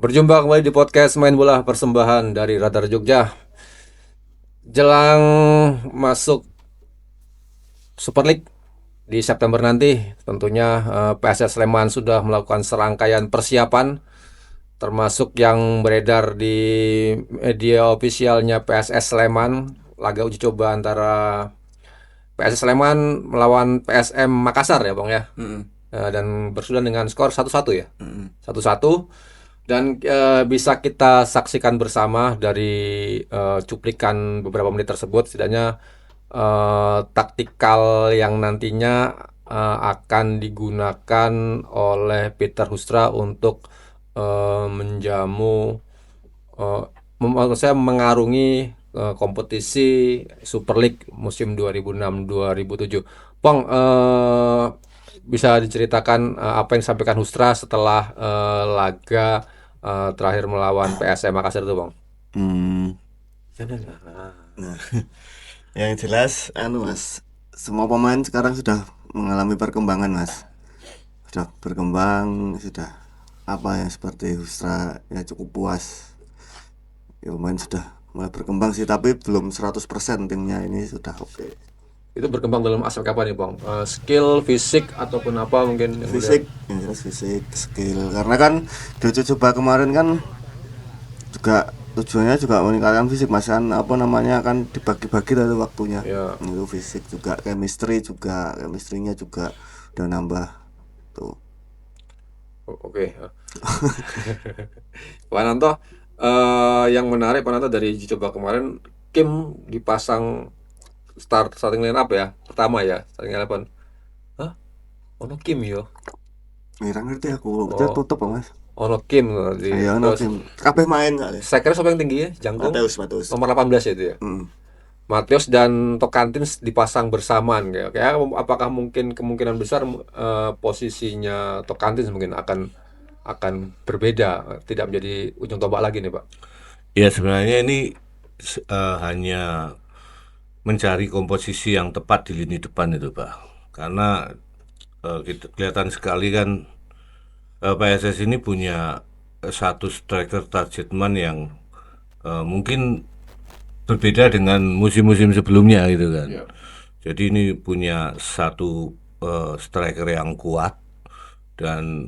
Berjumpa kembali di podcast Main Bola persembahan dari Radar Jogja. Jelang masuk Super League di September nanti, tentunya PSS Sleman sudah melakukan serangkaian persiapan, termasuk yang beredar di media ofisialnya PSS Sleman, laga uji coba antara PSS Sleman melawan PSM Makassar ya Bang ya. Dan bersudah dengan skor 1-1 ya. 1-1. Dan bisa kita saksikan bersama dari cuplikan beberapa menit tersebut, setidaknya taktikal yang nantinya akan digunakan oleh Peter Hustra untuk menjamu, eh, maksud saya mengarungi kompetisi Super League musim 2006-2007. Pong, bisa diceritakan apa yang disampaikan Hustra setelah laga terakhir melawan PSM Makassar itu, Bang? Hmm, nah, yang jelas, mas, semua pemain sekarang sudah mengalami perkembangan, mas. Sudah berkembang, sudah apa yang seperti Hustra ya cukup puas. Ya pemain sudah mulai berkembang sih, tapi belum 100% timnya ini sudah oke. Itu berkembang dalam aspek apa nih, Bang? Skill, fisik, ataupun apa mungkin yang melihat? Fisik, yang jelas fisik, skill. Karena kan di uji coba kemarin kan juga tujuannya juga meningkatkan fisik, mas, kan apa namanya kan dibagi-bagi dari waktunya Ya, itu fisik juga chemistry-nya juga udah nambah tuh. oke. Pak Nanto, yang menarik Pak Nanto dari uji coba kemarin, Kim dipasang starting line up ya, pertama ya, starting eleven. Hah? Ono Kim yo. Ngira ngerti aku kita Oh, tutup, mas. ono Kim di Ayo no terus Kim kabeh main kali. saya kira siapa yang tinggi ya? Jangkung Mateus. nomor 18 ya itu ya. Hmm. Matius dan Tocantins dipasang bersamaan kayak apakah mungkin kemungkinan besar posisinya Tocantins mungkin akan berbeda, tidak menjadi ujung tombak lagi nih, Pak. Ya sebenarnya ini hanya mencari komposisi yang tepat di lini depan itu, Pak. Karena kita kelihatan sekali kan PSS ini punya satu striker target man yang mungkin berbeda dengan musim-musim sebelumnya gitu kan. Ya. Jadi ini punya satu striker yang kuat dan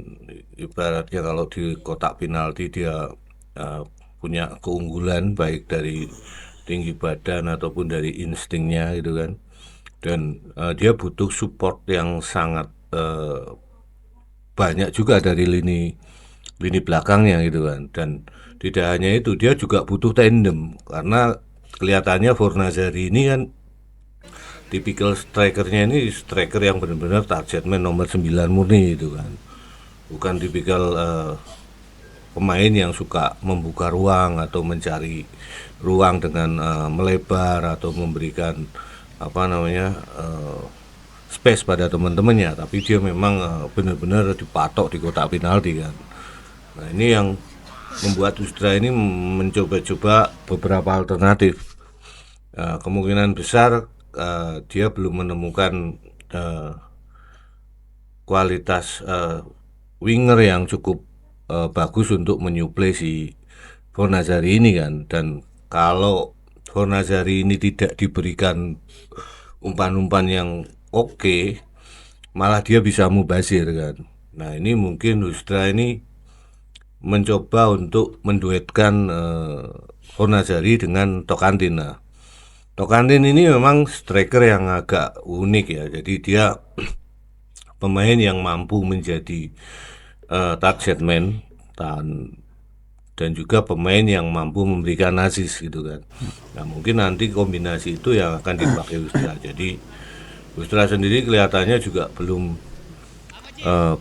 ibaratnya kalau di kotak penalti dia punya keunggulan baik dari tinggi badan ataupun dari instingnya gitu kan. Dan dia butuh support yang sangat banyak juga dari lini belakangnya gitu kan. Dan tidak hanya itu, dia juga butuh tandem karena kelihatannya Fornazari ini kan tipikal strikernya ini striker yang benar-benar target man nomor 9 murni itu kan. Bukan tipikal pemain yang suka membuka ruang atau mencari ruang dengan melebar atau memberikan apa namanya space pada teman-temannya, tapi dia memang benar-benar dipatok di kotak penalti kan. Nah ini yang membuat Ustra ini mencoba-coba beberapa alternatif. Kemungkinan besar dia belum menemukan kualitas winger yang cukup bagus untuk menyuplai si Fornazari ini kan. Dan kalau Fornazari ini tidak diberikan umpan-umpan yang oke, malah dia bisa mubazir kan. Nah ini mungkin Hustra ini mencoba untuk menduetkan Fornazari dengan Tokantin. Nah, Tokantin ini memang striker yang agak unik ya. Jadi dia pemain yang mampu menjadi target man dan juga pemain yang mampu memberikan assist gitu kan. Nah mungkin nanti kombinasi itu yang akan dipakai Ustra. Jadi Ustra sendiri kelihatannya juga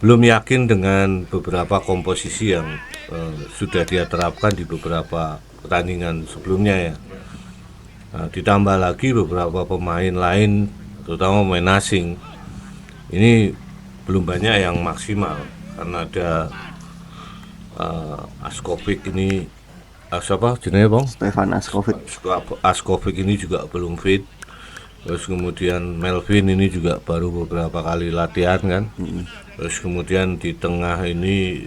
belum yakin dengan beberapa komposisi yang sudah dia terapkan di beberapa pertandingan sebelumnya ya. Nah, ditambah lagi beberapa pemain lain, terutama pemain asing, ini belum banyak yang maksimal karena ada Askovic ini, siapa jenenge Bang? Stefan Askovic. Askovic ini juga belum fit. Terus kemudian Melvin ini juga baru beberapa kali latihan kan. Terus kemudian di tengah ini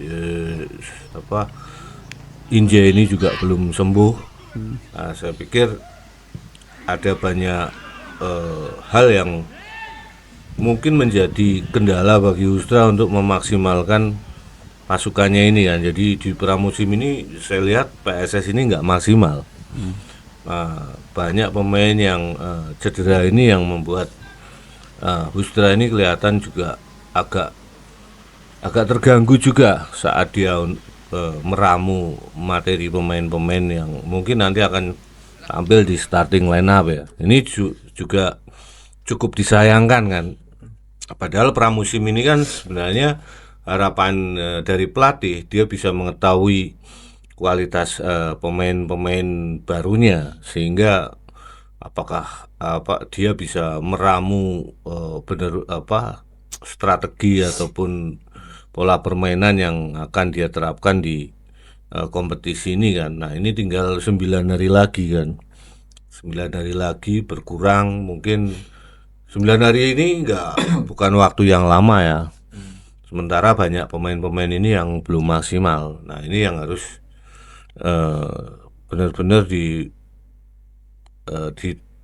Inje ini juga belum sembuh. Nah, saya pikir ada banyak hal yang mungkin menjadi kendala bagi Hustra untuk memaksimalkan pasukannya ini kan. Jadi di pramusim ini saya lihat PSS ini nggak maksimal. Banyak pemain yang cedera ini yang membuat Hustra ini kelihatan juga agak terganggu juga saat dia meramu materi pemain-pemain yang mungkin nanti akan tampil di starting line up ya. Ini juga cukup disayangkan kan. Padahal pramusim ini kan sebenarnya harapan dari pelatih dia bisa mengetahui kualitas pemain-pemain barunya sehingga apakah dia bisa meramu strategi ataupun pola permainan yang akan dia terapkan di kompetisi ini kan. Nah, ini tinggal 9 hari lagi kan. 9 hari lagi berkurang, mungkin 9 hari ini bukan waktu yang lama ya. Sementara banyak pemain-pemain ini yang belum maksimal. Nah, ini yang harus benar-benar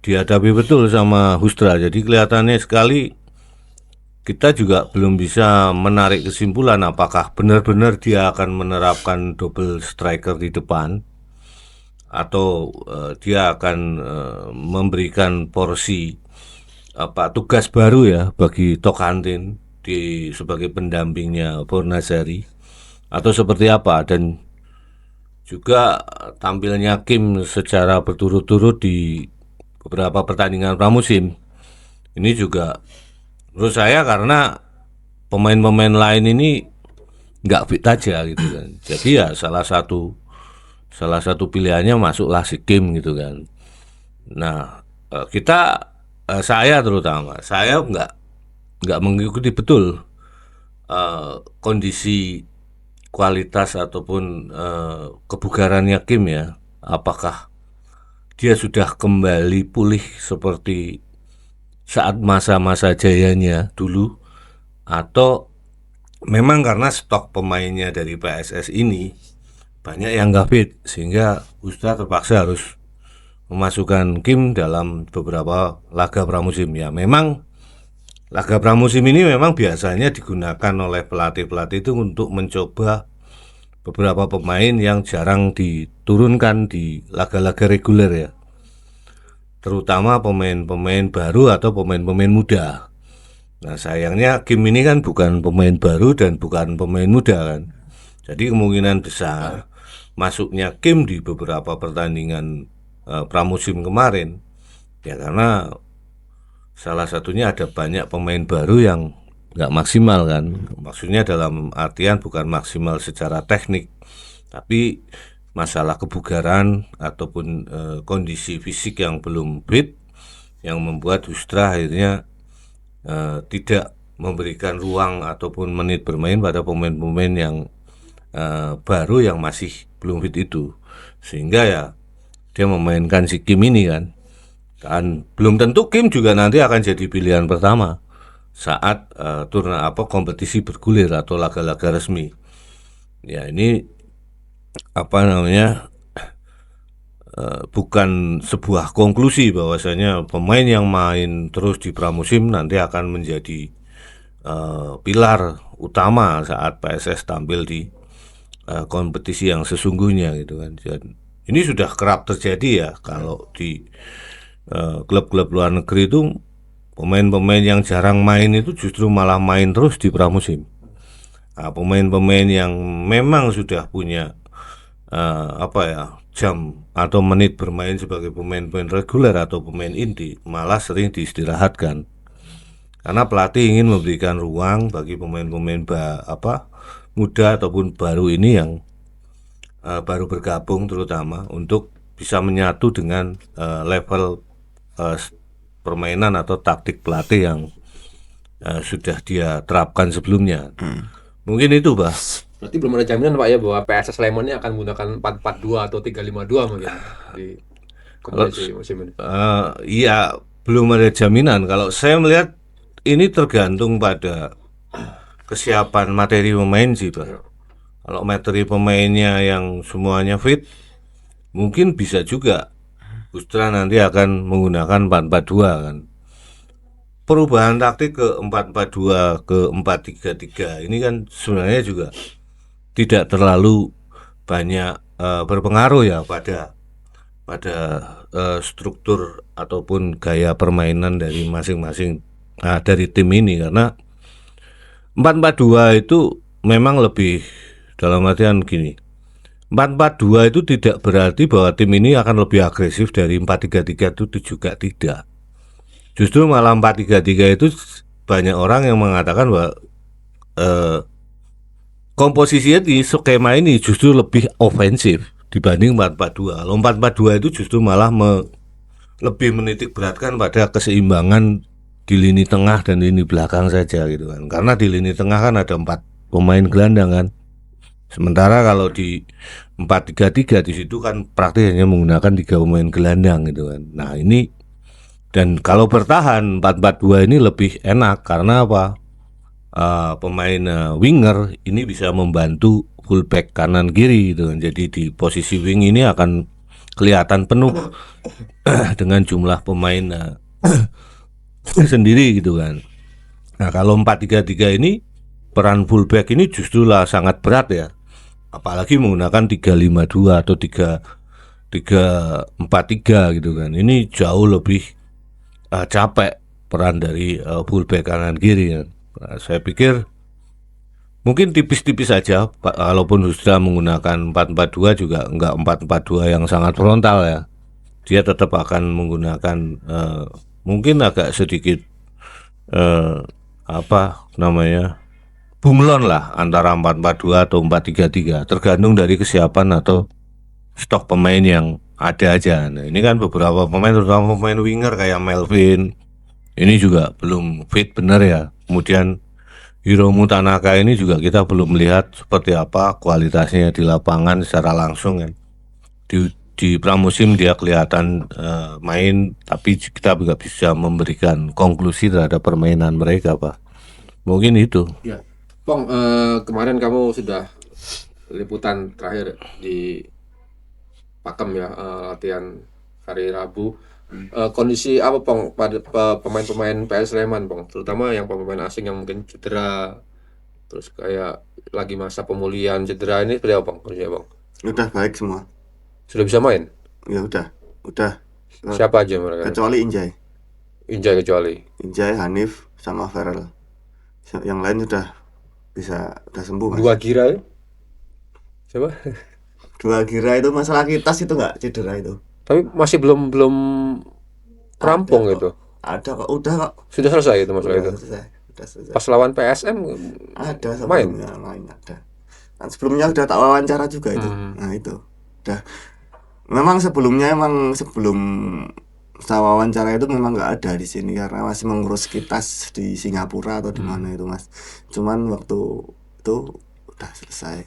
dihadapi betul sama Hustra. Jadi kelihatannya sekali kita juga belum bisa menarik kesimpulan apakah benar-benar dia akan menerapkan double striker di depan atau dia akan memberikan porsi tugas baru ya bagi Tokantin sebagai pendampingnya Fornazari atau seperti apa. Dan juga tampilnya Kim secara berturut-turut di beberapa pertandingan pramusim ini juga menurut saya karena pemain-pemain lain ini nggak fit aja gitu kan. Jadi ya salah satu pilihannya masuklah si Kim gitu kan. Nah, saya terutama saya nggak mengikuti betul kondisi kualitas ataupun kebugarannya Kim ya. Apakah dia sudah kembali pulih seperti saat masa-masa jayanya dulu atau memang karena stok pemainnya dari PSS ini banyak yang nggak fit sehingga Hustra terpaksa harus memasukkan Kim dalam beberapa laga pramusim ya. Memang laga pramusim ini memang biasanya digunakan oleh pelatih-pelatih itu untuk mencoba beberapa pemain yang jarang diturunkan di laga-laga reguler ya. Terutama pemain-pemain baru atau pemain-pemain muda. Nah, sayangnya Kim ini kan bukan pemain baru dan bukan pemain muda kan. Jadi kemungkinan besar masuknya Kim di beberapa pertandingan pramusim kemarin ya karena salah satunya ada banyak pemain baru yang nggak maksimal kan. Maksudnya dalam artian bukan maksimal secara teknik, tapi masalah kebugaran ataupun kondisi fisik yang belum fit yang membuat Hustra akhirnya tidak memberikan ruang ataupun menit bermain pada pemain-pemain yang baru yang masih belum fit itu, sehingga ya dia memainkan si Kim ini kan belum tentu Kim juga nanti akan jadi pilihan pertama saat kompetisi bergulir atau laga-laga resmi ya. Ini bukan sebuah konklusi bahwasanya pemain yang main terus di pramusim nanti akan menjadi pilar utama saat PSS tampil di kompetisi yang sesungguhnya gitu kan. Dan ini sudah kerap terjadi ya kalau di klub-klub luar negeri itu pemain-pemain yang jarang main itu justru malah main terus di pramusim. Nah, pemain-pemain yang memang sudah punya jam atau menit bermain sebagai pemain-pemain reguler atau pemain inti malah sering diistirahatkan karena pelatih ingin memberikan ruang bagi pemain-pemain muda ataupun baru ini yang baru bergabung terutama untuk bisa menyatu dengan level permainan atau taktik pelatih yang sudah dia terapkan sebelumnya. Mungkin itu, Bah. Berarti belum ada jaminan Pak ya bahwa PSS Sleman ini akan menggunakan 4-4-2 atau 3-5-2 mungkin di kompetisi musim ini. Iya, belum ada jaminan. Kalau saya melihat ini tergantung pada kesiapan materi pemain sih, Pak. Kalau materi pemainnya yang semuanya fit, mungkin bisa juga Bustra nanti akan menggunakan 4-4-2 kan. Perubahan taktik ke 4-4-2 ke 4-3-3 ini kan sebenarnya juga tidak terlalu banyak berpengaruh ya pada struktur ataupun gaya permainan dari masing-masing dari tim ini, karena 4-4-2 itu memang lebih, dalam artian gini, 4-4-2 itu tidak berarti bahwa tim ini akan lebih agresif dari 4-3-3, itu juga tidak. Justru malah 4-3-3 itu banyak orang yang mengatakan bahwa komposisinya di skema ini justru lebih ofensif dibanding 4-4-2. Kalau 4-4-2 itu justru malah lebih menitik beratkan pada keseimbangan di lini tengah dan lini belakang saja gitu kan. Karena di lini tengah kan ada 4 pemain gelandang kan. Sementara kalau di 4-3-3 di situ kan praktis hanya menggunakan 3 pemain gelandang gitu kan. Nah, ini, dan kalau bertahan 4-4-2 ini lebih enak karena apa? Pemain winger ini bisa membantu fullback kanan kiri gitu kan. Jadi di posisi wing ini akan kelihatan penuh dengan jumlah pemain sendiri gitu kan. Nah, kalau 4-3-3 ini peran fullback ini justru lah sangat berat ya. Apalagi menggunakan 3-5-2 atau 3-4-3 gitu kan. Ini jauh lebih capek peran dari fullback kanan kiri kan. Nah, saya pikir mungkin tipis-tipis saja, walaupun sudah menggunakan 4-4-2 juga enggak 4-4-2 yang sangat frontal ya. Dia tetap akan menggunakan mungkin agak sedikit apa namanya, bunglon lah antara 4-4-2 atau 4-3-3, tergantung dari kesiapan atau stok pemain yang ada aja. Nah, ini kan beberapa pemain, terutama pemain winger kayak Melvin, ini juga belum fit benar ya. Kemudian Hiromu Tanaka ini juga kita belum melihat seperti apa kualitasnya di lapangan secara langsung kan. Di pramusim dia kelihatan main, tapi kita juga bisa memberikan konklusi terhadap permainan mereka, Pak. Mungkin itu. Ya, Pong, kemarin kamu sudah liputan terakhir di Pakem ya, latihan hari Rabu. Kondisi apa Pong pada pemain-pemain PS Sleman Pong, terutama yang pemain asing yang mungkin cedera, terus kayak lagi masa pemulihan cedera ini seperti apa Pong kondisinya Pong? Udah baik semua. Sudah bisa main? Ya udah. Siapa aja mereka? Kecuali Injay, Kecuali. Hanif sama Farel. Yang lain udah sembuh mas. Dua Gira ya? Siapa? Dua Gira itu masalah kitas itu nggak cedera itu. Tapi masih belum rampung Ada kok. gitu. Ada kok, udah kok. Sudah selesai itu masalah itu. Udah selesai. Pas lawan PSM Ada main. sebelumnya main ada. Kan sebelumnya udah tak wawancara juga itu. Nah itu udah. Memang sebelum saya wawancara itu memang nggak ada di sini karena masih mengurus kitas di Singapura atau di mana itu mas. Cuman waktu itu udah selesai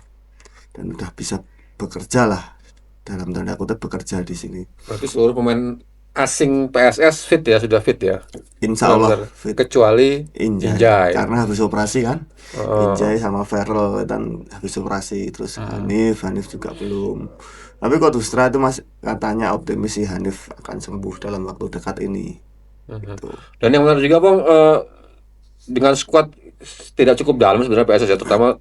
dan udah bisa bekerja lah, dalam tanda kutip bekerja di sini. Berarti seluruh pemain asing PSS fit ya, sudah fit ya. Insya Allah Benar-benar. fit. Kecuali Injay karena habis operasi kan. Injay sama Farel dan habis operasi, terus Hanif juga belum. Tapi kok Dustra itu mas katanya optimis sih Hanif akan sembuh dalam waktu dekat ini. Gitu. Dan yang menarik juga Bang, dengan skuad tidak cukup dalam sebenarnya PSS ya, terutama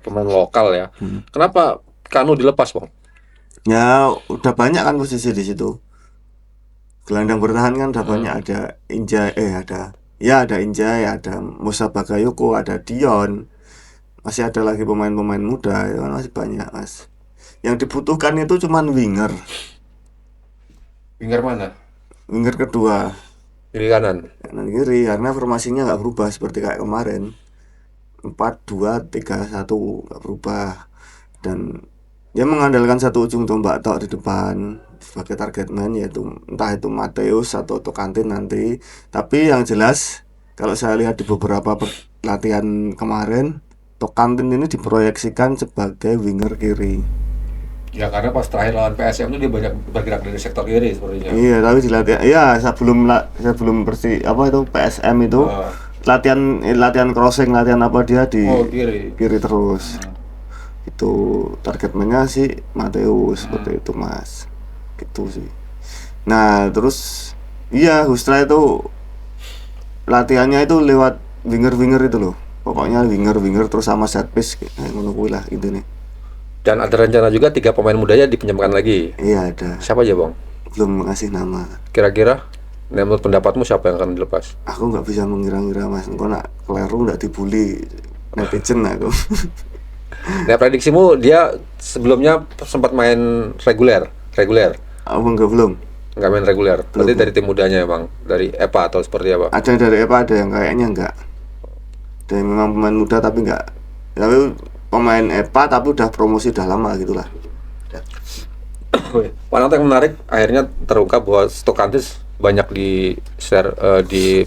pemain lokal ya. Kenapa Kanu dilepas Bang? Ya udah banyak kan posisi di situ. Gelandang bertahan kan udah banyak, ada Injay, ada Injay, ada Musa Bagayoko, ada Dion. Masih ada lagi pemain-pemain muda, ya kan masih banyak mas. Yang dibutuhkan itu cuman winger. Winger mana? Winger kedua, Kiri kanan. kanan kiri, karena formasinya nggak berubah seperti kayak kemarin. 4-2-3-1 nggak berubah. Dan dia mengandalkan satu ujung tombak tok di depan sebagai target man, yaitu entah itu Mateus atau Tokantin nanti. Tapi yang jelas kalau saya lihat di beberapa latihan kemarin, Tokantin ini diproyeksikan sebagai winger kiri. Ya karena pas terakhir lawan PSM itu dia banyak bergerak dari sektor kiri sepertinya. Iya, tapi di latihan, sebelum bersih itu PSM itu latihan crossing, latihan apa dia di Kiri. kiri terus. itu target mainnya sih Mateus seperti itu Mas, gitu sih. Nah terus iya Hustra itu latihannya itu lewat winger itu loh, pokoknya winger terus sama set piece kayak ngono kuwi lah itu nih. Dan ada rencana juga 3 pemain mudanya dipinjamkan lagi. Iya ada, Siapa aja bang? belum ngasih nama. Kira-kira menurut pendapatmu siapa yang akan dilepas? Aku nggak bisa mengira-ngira Mas, engko nak keliru nggak dibully netizen aku. Nah prediksimu dia sebelumnya sempat main reguler. Aku enggak belum. Nggak main reguler. Berarti dari tim mudanya ya bang? Dari EPA atau seperti apa? Ada yang dari EPA, ada yang kayaknya enggak. Dan memang pemain muda tapi enggak. Tapi pemain EPA tapi udah promosi udah lama gitulah. Panata yang menarik akhirnya terungkap bahwa Stokantis banyak di share di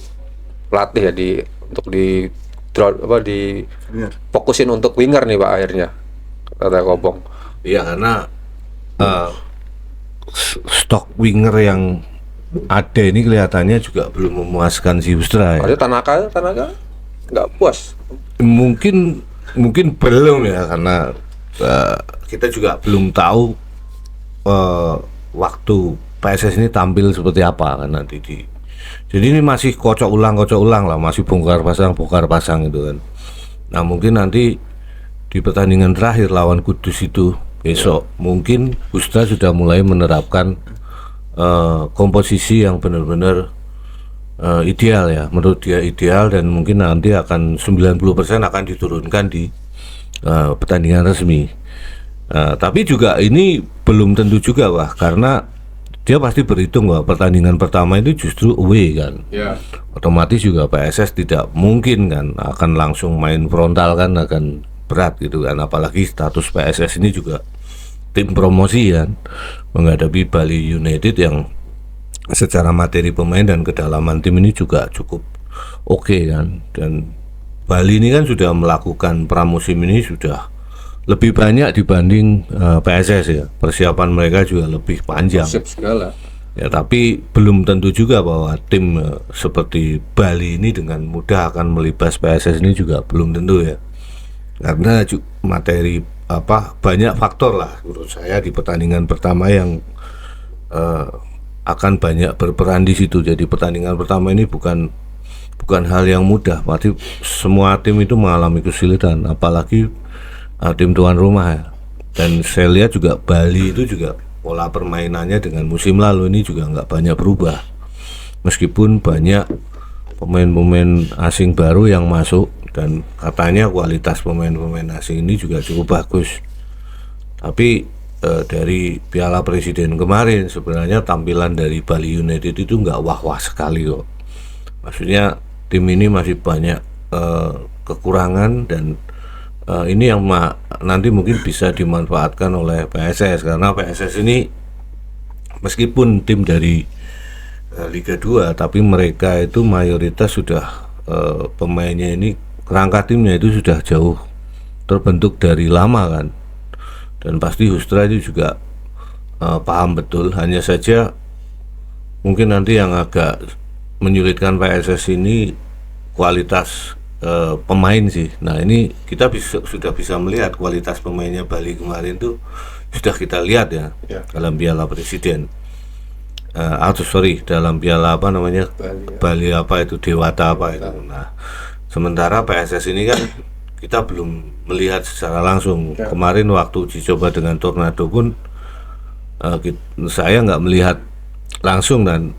pelatih ya untuk di Benar. fokusin untuk winger nih pak akhirnya kata Kobong. Iya karena stok winger yang ada ini kelihatannya juga belum memuaskan si Hustra ya. Ada Tanaka nggak puas. Mungkin belum ya karena kita juga belum tahu waktu PSS ini tampil seperti apa kan nanti jadi ini masih kocok ulang lah, masih bongkar pasang gitu kan. Nah mungkin nanti di pertandingan terakhir lawan Kudus itu besok mungkin Hustra sudah mulai menerapkan komposisi yang benar-benar ideal ya, menurut dia ideal, dan mungkin nanti akan 90% akan diturunkan di pertandingan resmi. Tapi juga ini belum tentu juga Wah, karena dia pasti berhitung bahwa pertandingan pertama itu justru away kan. Ya. Otomatis juga PSS tidak mungkin kan akan langsung main frontal kan, akan berat gitu kan, apalagi status PSS ini juga tim promosi kan, menghadapi Bali United yang secara materi pemain dan kedalaman tim ini juga cukup oke kan. Dan Bali ini kan sudah melakukan pramusim ini sudah lebih banyak dibanding PSS ya, persiapan mereka juga lebih panjang. Siap segala. Ya, tapi belum tentu juga bahwa tim seperti Bali ini dengan mudah akan melibas PSS ini juga belum tentu ya. Karena materi banyak faktor lah menurut saya di pertandingan pertama yang akan banyak berperan di situ. Jadi pertandingan pertama ini bukan hal yang mudah. Pasti semua tim itu mengalami kesulitan, apalagi tim tuan rumah ya. Dan saya lihat juga Bali itu juga pola permainannya dengan musim lalu ini juga nggak banyak berubah, meskipun banyak pemain-pemain asing baru yang masuk dan katanya kualitas pemain-pemain asing ini juga cukup bagus. Tapi dari Piala Presiden kemarin sebenarnya tampilan dari Bali United itu nggak wah-wah sekali kok. Maksudnya tim ini masih banyak kekurangan, dan ini yang nanti mungkin bisa dimanfaatkan oleh PSS, karena PSS ini meskipun tim dari Liga 2 tapi mereka itu mayoritas sudah pemainnya ini, kerangka timnya itu sudah jauh terbentuk dari lama kan, dan pasti Hustra itu juga paham betul. Hanya saja mungkin nanti yang agak menyulitkan PSS ini kualitas pemain sih. Nah ini kita sudah bisa melihat kualitas pemainnya Bali kemarin tuh sudah kita lihat ya, dalam Piala Presiden. Dalam Piala Bali apa itu Dewata apa itu. Nah sementara PSS ini kan kita belum melihat secara langsung. Kemarin waktu uji coba dengan Tornado pun saya nggak melihat langsung dan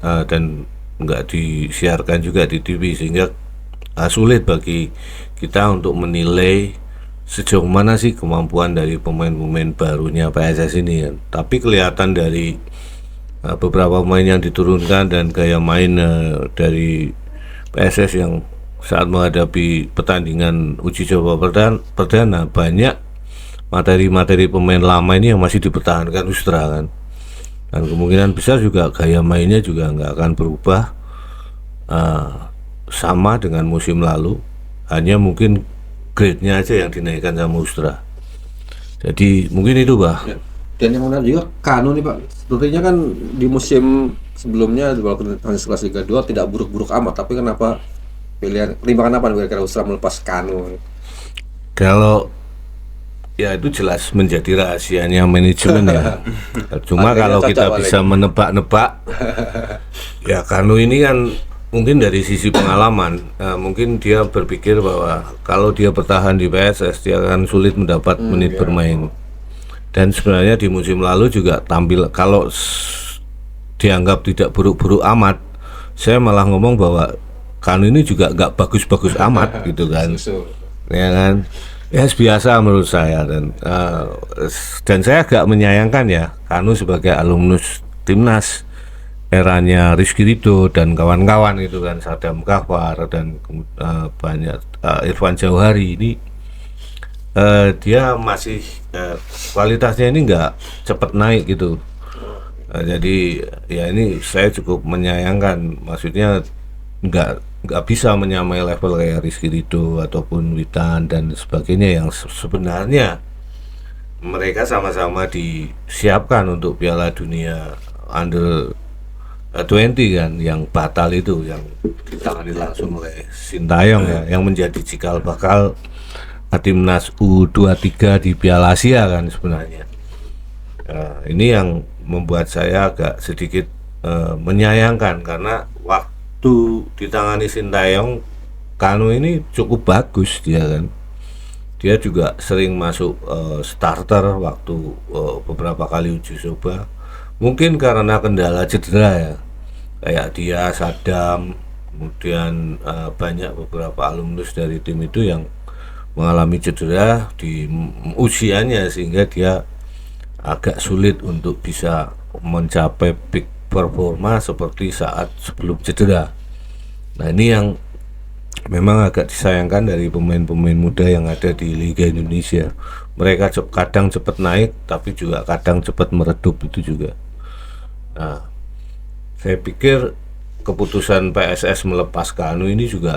nggak disiarkan juga di TV, sehingga sulit bagi kita untuk menilai sejauh mana sih kemampuan dari pemain-pemain barunya PSS ini kan. Tapi kelihatan dari beberapa pemain yang diturunkan dan gaya main dari PSS yang saat menghadapi pertandingan uji coba perdana, banyak materi-materi pemain lama ini yang masih dipertahankan Hustra kan. Dan kemungkinan besar juga gaya mainnya juga nggak akan berubah sama dengan musim lalu, hanya mungkin grade-nya aja yang dinaikkan sama Hustra. Jadi mungkin itu Pak. Ya. Dan yang menarik juga Kanu nih Pak, sepertinya kan di musim sebelumnya walaupun hanya kelas Liga 2 tidak buruk-buruk amat, tapi kenapa pertimbangan apa kira-kira Hustra melepas Kanu? Kalau ya itu jelas menjadi rahasianya manajemen ya. Cuma Akhirnya kalau kita cocok bisa menebak-nebak, ya Kanu ini kan mungkin dari sisi pengalaman, mungkin dia berpikir bahwa kalau dia bertahan di PSS dia akan sulit mendapat menit bermain. Dan sebenarnya di musim lalu juga tampil kalau dianggap tidak buruk-buruk amat, saya malah ngomong bahwa Kanu ini juga nggak bagus-bagus amat gitu kan, ya kan, ya biasa menurut saya. Dan saya agak menyayangkan ya Kanu sebagai alumnus timnas eranya Rizky Ridho dan kawan-kawan itu kan, Sadam Kahwar dan banyak Irfan Jauhari ini, dia masih kualitasnya ini nggak cepat naik gitu. Jadi ya ini saya cukup menyayangkan, maksudnya nggak bisa menyamai level kayak Rizky Ridho ataupun Witan dan sebagainya yang sebenarnya mereka sama-sama disiapkan untuk Piala Dunia Under 20 kan, yang batal itu, yang ditangani langsung oleh Sintayong ya, yang menjadi cikal bakal timnas U23 di Piala Asia kan sebenarnya. Ini yang membuat saya agak sedikit menyayangkan, karena waktu ditangani Sintayong, Kanu ini cukup bagus dia kan. Dia juga sering masuk starter waktu beberapa kali uji coba. Mungkin karena kendala cedera ya, kayak dia, Sadam, kemudian banyak beberapa alumnus dari tim itu yang mengalami cedera di usianya, sehingga dia agak sulit untuk bisa mencapai peak performa seperti saat sebelum cedera. Nah ini yang memang agak disayangkan dari pemain-pemain muda yang ada di Liga Indonesia. Mereka kadang cepat naik tapi juga kadang cepat meredup itu juga. Nah, saya pikir keputusan PSS melepas Kanu ini juga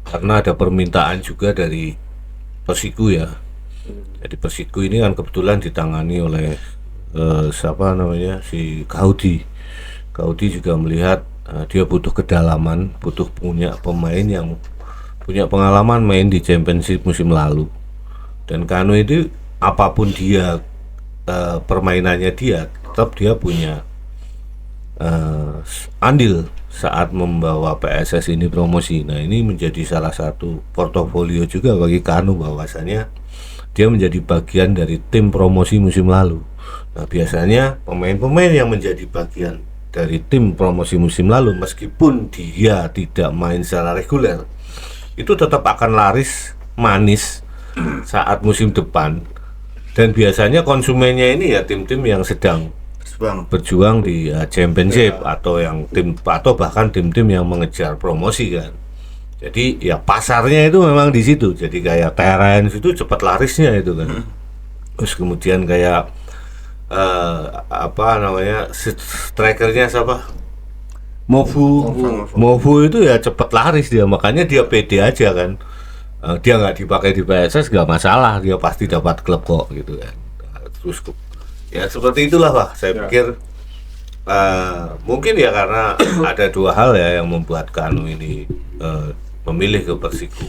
karena ada permintaan juga dari Persiku ya. Jadi Persiku ini kan kebetulan ditangani oleh siapa namanya, si Gaudi juga melihat dia butuh kedalaman, butuh punya pemain yang punya pengalaman main di Championship musim lalu. Dan Kanu itu apapun dia permainannya dia, tetap dia punya andil saat membawa PSS ini promosi. Nah ini menjadi salah satu portofolio juga bagi Kanu, bahwasanya dia menjadi bagian dari tim promosi musim lalu. Nah biasanya pemain-pemain yang menjadi bagian dari tim promosi musim lalu, meskipun dia tidak main secara reguler, itu tetap akan laris manis saat musim depan. Dan biasanya konsumennya ini ya tim-tim yang sedang berjuang di Championship atau yang tim, atau bahkan tim-tim yang mengejar promosi kan. Jadi ya pasarnya itu memang di situ. Jadi kayak Terence itu cepat larisnya itu kan. Terus kemudian kayak apa namanya, strikernya siapa? Mofu itu ya cepat laris dia, makanya dia pede aja kan. Dia nggak dipakai di PSS nggak masalah, dia pasti dapat klub kok gitu kan. Terus ya seperti itulah Pak. Saya pikir mungkin ya karena ada dua hal ya yang membuat Kanu ini memilih ke Persiku.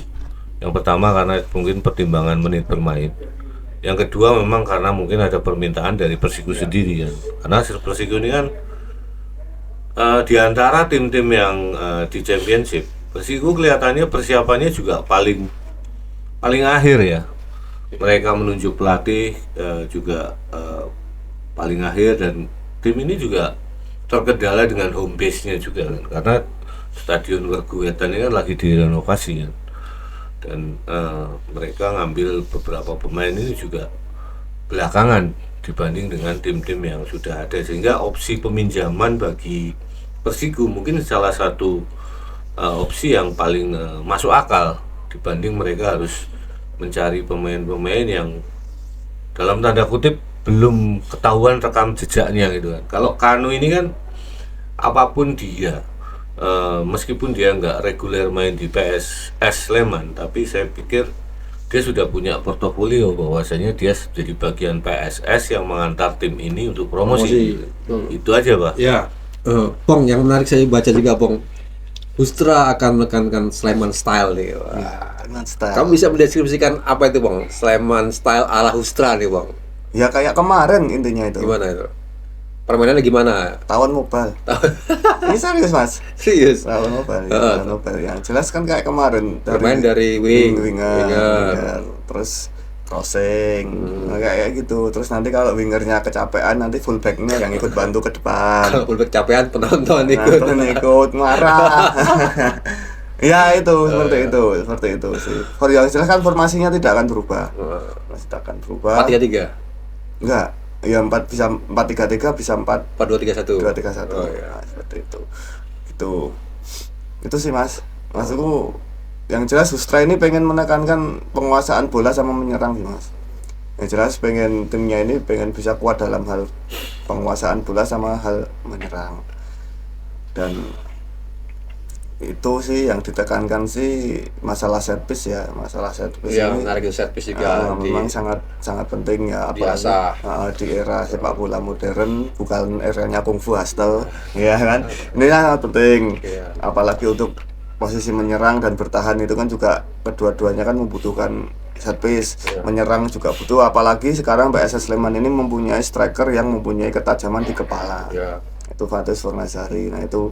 Yang pertama karena mungkin pertimbangan menit bermain. Yang kedua memang karena mungkin ada permintaan dari Persiku sendiri kan. Karena Persiku ini kan di antara tim-tim yang di Championship, Persiku kelihatannya persiapannya juga paling akhir ya. Mereka menunjuk pelatih juga paling akhir, dan tim ini juga terkendala dengan home base-nya juga kan. Karena Stadion Werguwetan ini kan lagi direnovasi kan. Dan mereka ngambil beberapa pemain ini juga belakangan dibanding dengan tim-tim yang sudah ada, sehingga opsi peminjaman bagi Persiku mungkin salah satu opsi yang paling masuk akal dibanding mereka harus mencari pemain-pemain yang dalam tanda kutip belum ketahuan rekam jejaknya gitu kan. Kalau Kanu ini kan apapun dia, meskipun dia nggak reguler main di PSS Sleman, tapi saya pikir dia sudah punya portofolio bahwasanya dia jadi bagian PSS yang mengantar tim ini untuk promosi. Itu aja Pak. Ya, Pong, yang menarik saya baca juga Pong, Hustra akan menekankan Sleman style nih. Wah, Sleman style. Kamu bisa mendeskripsikan apa itu Bang? Sleman style ala Hustra nih Bang. Ya kayak kemarin intinya itu. Gimana itu? Permainannya gimana? Tawon mobile. Ini serius mas. Serius? Tawon mobile. Ya, tawon mobile. Yang jelas kan kayak kemarin. Bermain dari wing, winger. Terus crossing. Nah, kayak gitu. Terus nanti kalau wingernya kecapean, nanti fullbacknya yang ikut bantu ke depan. Kalau fullback capean penonton ikut. Penonton ikut marah. Ya itu seperti itu sih. Yang jelas kan formasinya tidak akan berubah. Masih tidak akan berubah. 4-3-3. Enggak. Ya 4-3-3 bisa 4-2-3-1. 2-3-1. Oh, iya. Nah, seperti itu. Itu sih Mas. Maksudku yang jelas Hustra ini pengen menekankan penguasaan bola sama menyerang sih Mas. Yang jelas pengen timnya ini pengen bisa kuat dalam hal penguasaan bola sama hal menyerang. Dan itu sih yang ditekankan sih masalah set piece ya, Iya, ini menarik set piece juga memang sangat penting ya, apalagi di era sepak bola modern, bukan eranya kungfu hustle ya kan. Ini sangat penting, apalagi untuk posisi menyerang dan bertahan itu kan juga kedua-duanya kan membutuhkan set piece. Menyerang juga butuh, apalagi sekarang PSS Sleman ini mempunyai striker yang mempunyai ketajaman di kepala. Itu Fatis Fornazari. Nah itu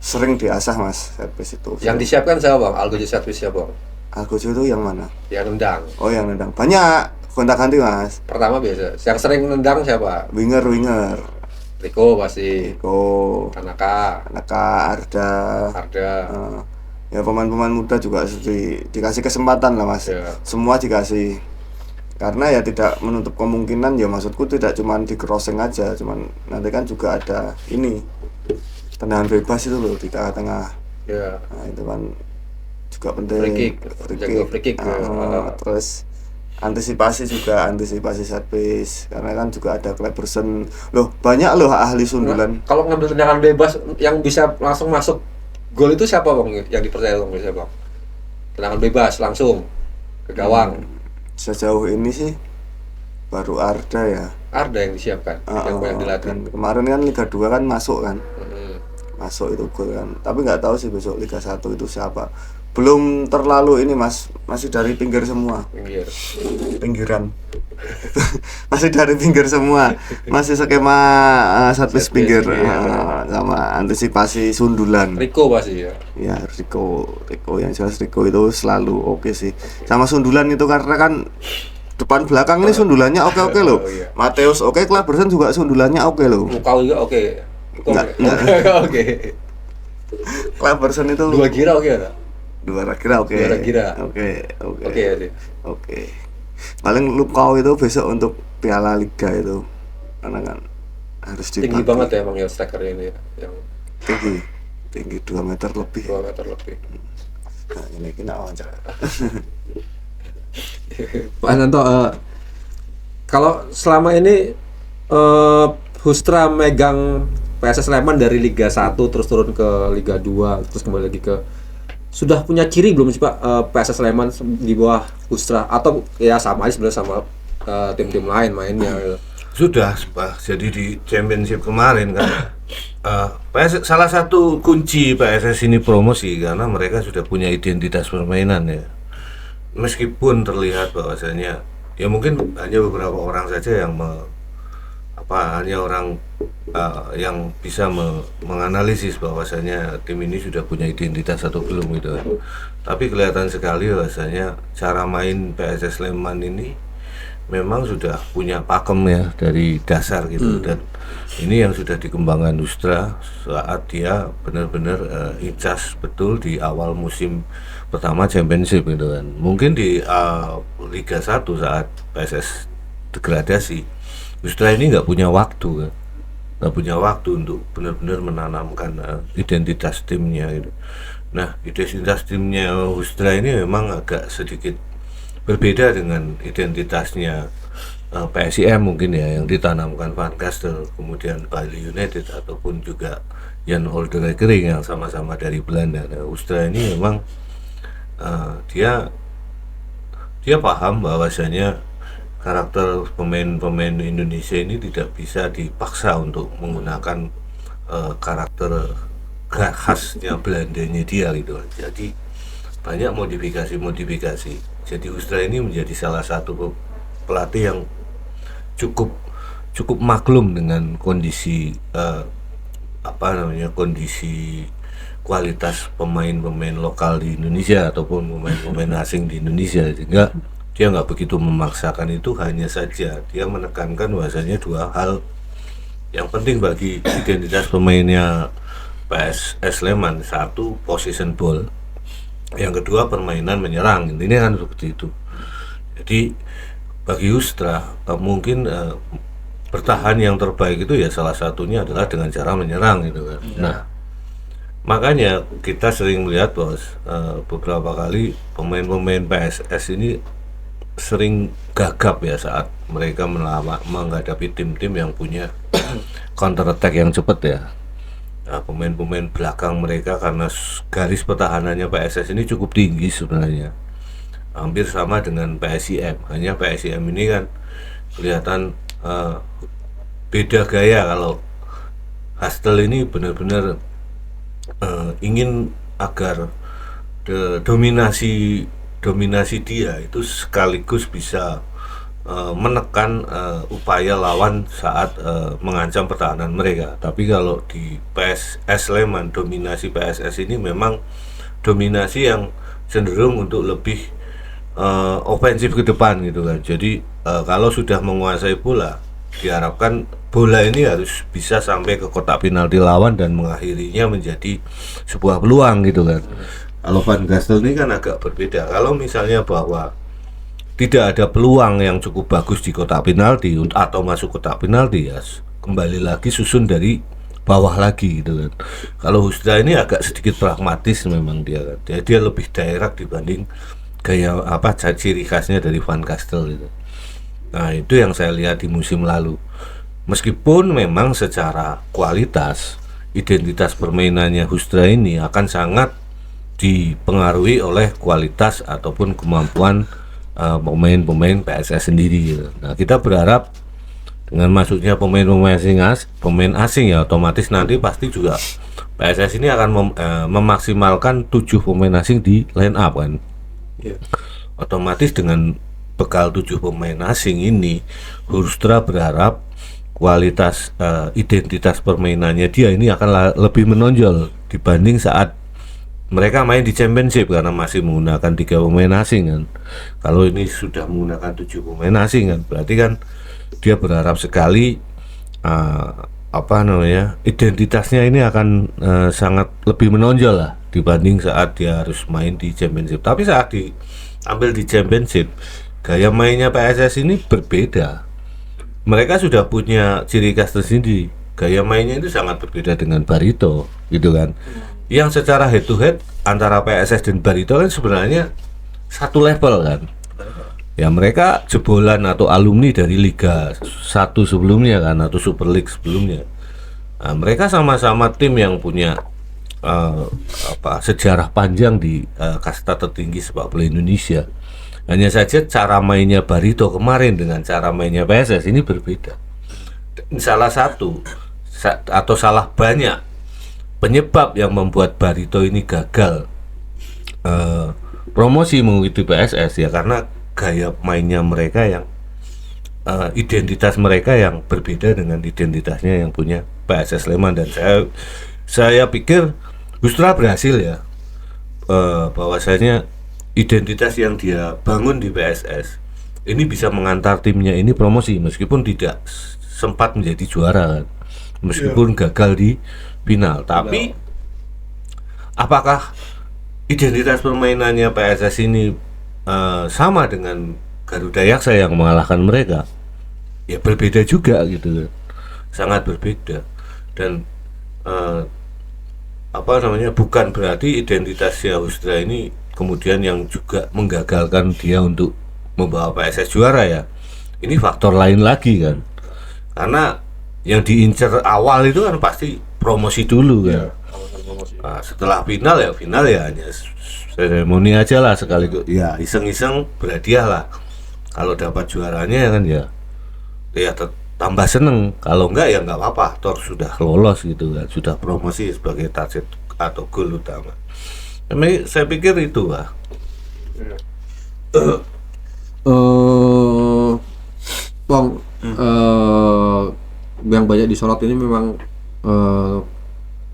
sering diasah Mas set piece itu. Yang disiapkan siapa Bang? Algojo set piece siapa Bang? Algojo itu yang mana? Yang nendang. Oh yang nendang. Banyak gonta-ganti Mas. Pertama biasa. Yang sering nendang siapa? Winger. Riko pasti. Tanaka, Arda. Ya pemain-pemain muda juga dikasih kesempatan lah Mas. Semua dikasih. Karena ya tidak menutup kemungkinan, ya maksudku tidak cuma di crossing aja, cuman nanti kan juga ada ini tendangan bebas itu loh di tengah-tengah. Nah itu kan juga penting. Free kick. Terus antisipasi set piece, karena kan juga ada Kleberson loh, banyak loh ahli sundulan. Kalau ngambil tendangan bebas yang bisa langsung masuk gol itu siapa Bang? Yang dipercaya Bang siapa Bang? Tendangan bebas langsung ke gawang. Sejauh ini sih baru Arda ya. Arda yang disiapkan, yang banyak dilatih. Kemarin kan Liga 2 kan masuk kan. Masuk itu gol kan. Tapi nggak tahu sih besok Liga 1 itu siapa. Belum terlalu ini Mas, masih dari pinggir semua. Pinggiran. Masih dari pinggir semua. Masih skema set piece pinggir sama antisipasi sundulan. Riko pasti ya. Ya Riko yang jelas Riko itu selalu oke sih. Sama sundulan itu karena kan depan belakang ini sundulannya oke loh. Mateus oke, Kleberson juga sundulannya oke loh. Mukau juga oke. Oke. Kleberson itu dua gira oke. Paling Lukau itu besok untuk Piala Liga itu, karena kan harus dipakai. Tinggi banget ya emang ya striker ini ya. Yang tinggi 2 meter lebih. Nah ini kita wawancara. Pak Ananto, kalau selama ini Hustra megang PSS Sleman dari Liga 1 terus turun ke Liga 2 terus kembali lagi ke, sudah punya ciri belum sih Pak PSS Sleman di bawah Hustra, atau ya sama aja sebenarnya sama tim-tim lain mainnya gitu? Sudah Pak, jadi di championship kemarin kan PSS, salah satu kunci PSS ini promosi karena mereka sudah punya identitas permainan ya. Meskipun terlihat bahwasanya ya mungkin hanya beberapa orang saja yang hanya orang yang bisa menganalisis bahwasanya tim ini sudah punya identitas atau belum gitu kan. Tapi kelihatan sekali bahwasanya cara main PSS Sleman ini memang sudah punya pakem ya dari dasar gitu. Dan ini yang sudah dikembangkan Hustra saat dia benar-benar icas betul di awal musim pertama championship gitu kan. Mungkin di Liga 1 saat PSS degradasi, Hustra ini nggak punya waktu untuk benar-benar menanamkan identitas timnya gitu. Nah, identitas timnya Hustra ini memang agak sedikit berbeda dengan identitasnya PSIM mungkin ya, yang ditanamkan Van Gastel, kemudian Bali United ataupun juga Jan Olderekering yang sama-sama dari Belanda. Nah, Hustra ini memang dia paham bahwasanya karakter pemain-pemain Indonesia ini tidak bisa dipaksa untuk menggunakan karakter khasnya Belandanya dia gitu. Jadi banyak modifikasi. Jadi Hustra ini menjadi salah satu pelatih yang cukup cukup maklum dengan kondisi kondisi kualitas pemain-pemain lokal di Indonesia ataupun pemain-pemain asing di Indonesia, sehingga dia nggak begitu memaksakan itu. Hanya saja dia menekankan bahwasanya dua hal yang penting bagi identitas pemainnya PSS Sleman. Satu, possession ball, yang kedua permainan menyerang. Intinya kan seperti itu. Jadi bagi Hustra mungkin bertahan yang terbaik itu ya salah satunya adalah dengan cara menyerang gitu kan. Nah, makanya kita sering melihat bahwa beberapa kali pemain-pemain PSS ini sering gagap ya saat mereka menghadapi tim-tim yang punya counter attack yang cepat ya. Nah, pemain-pemain belakang mereka, karena garis pertahanannya PSS ini cukup tinggi sebenarnya, hampir sama dengan PSIM. Hanya PSIM ini kan kelihatan beda gaya. Kalau Hastel ini benar-benar ingin agar dominasi dia itu sekaligus bisa menekan upaya lawan saat mengancam pertahanan mereka. Tapi kalau di PSS Sleman, dominasi PSS ini memang dominasi yang cenderung untuk lebih ofensif ke depan gitu kan. Jadi kalau sudah menguasai bola, diharapkan bola ini harus bisa sampai ke kotak penalti lawan dan mengakhirinya menjadi sebuah peluang gitu kan. Kalau Van Gastel ini kan agak berbeda. Kalau misalnya bahwa tidak ada peluang yang cukup bagus di kotak penalti atau masuk kotak penalti, ya kembali lagi susun dari bawah lagi gitu kan. Kalau Hustra ini agak sedikit pragmatis memang dia kan. Dia lebih direct dibanding gaya ciri khasnya dari Van Gastel gitu. Nah, itu yang saya lihat di musim lalu. Meskipun memang secara kualitas identitas permainannya Hustra ini akan sangat dipengaruhi oleh kualitas ataupun kemampuan pemain-pemain PSS sendiri gitu. Nah, kita berharap dengan masuknya pemain asing ya, otomatis nanti pasti juga PSS ini akan memaksimalkan 7 pemain asing di line up kan. Otomatis dengan bekal 7 pemain asing ini, Hustra berharap kualitas identitas permainannya dia ini akan lebih menonjol dibanding saat mereka main di Championship, karena masih menggunakan 3 pemain asing kan. Kalau ini sudah menggunakan 7 pemain asing kan, berarti kan dia berharap sekali identitasnya ini akan sangat lebih menonjol lah dibanding saat dia harus main di Championship. Tapi saat diambil di Championship, gaya mainnya PSS ini berbeda. Mereka sudah punya ciri khas tersendiri. Gaya mainnya itu sangat berbeda dengan Barito gitu kan. Yang secara head to head antara PSS dan Barito kan sebenarnya satu level kan. Ya, mereka jebolan atau alumni dari Liga 1 sebelumnya kan, atau Super League sebelumnya. Nah, mereka sama-sama tim yang punya sejarah panjang di kasta tertinggi sepak bola Indonesia. Hanya saja cara mainnya Barito kemarin dengan cara mainnya PSS ini berbeda. Salah satu atau salah banyak penyebab yang membuat Barito ini gagal promosi mengikuti PSS ya karena gaya mainnya mereka yang identitas mereka yang berbeda dengan identitasnya yang punya PSS Sleman. Dan saya pikir Hustra berhasil ya, bahwasanya identitas yang dia bangun di PSS ini bisa mengantar timnya ini promosi meskipun tidak sempat menjadi juara kan, meskipun gagal di final. Tapi apakah identitas permainannya PSS ini sama dengan Garuda Yaksa yang mengalahkan mereka? Ya berbeda juga gitu kan, sangat berbeda. Dan bukan berarti identitasnya Hustra ini kemudian yang juga menggagalkan dia untuk membawa PSS juara ya. Ini faktor lain lagi kan, karena yang diincar awal itu kan pasti promosi dulu kan. Nah, setelah final ya hanya seremoni aja lah sekaligus ya, iseng-iseng berhadiah lah. Kalau dapat juaranya kan ya tambah seneng, kalau enggak ya enggak apa-apa, toh sudah lolos gitu kan, sudah promosi sebagai target atau goal utama. Saya pikir itu lah. Bang, yang banyak disorot ini memang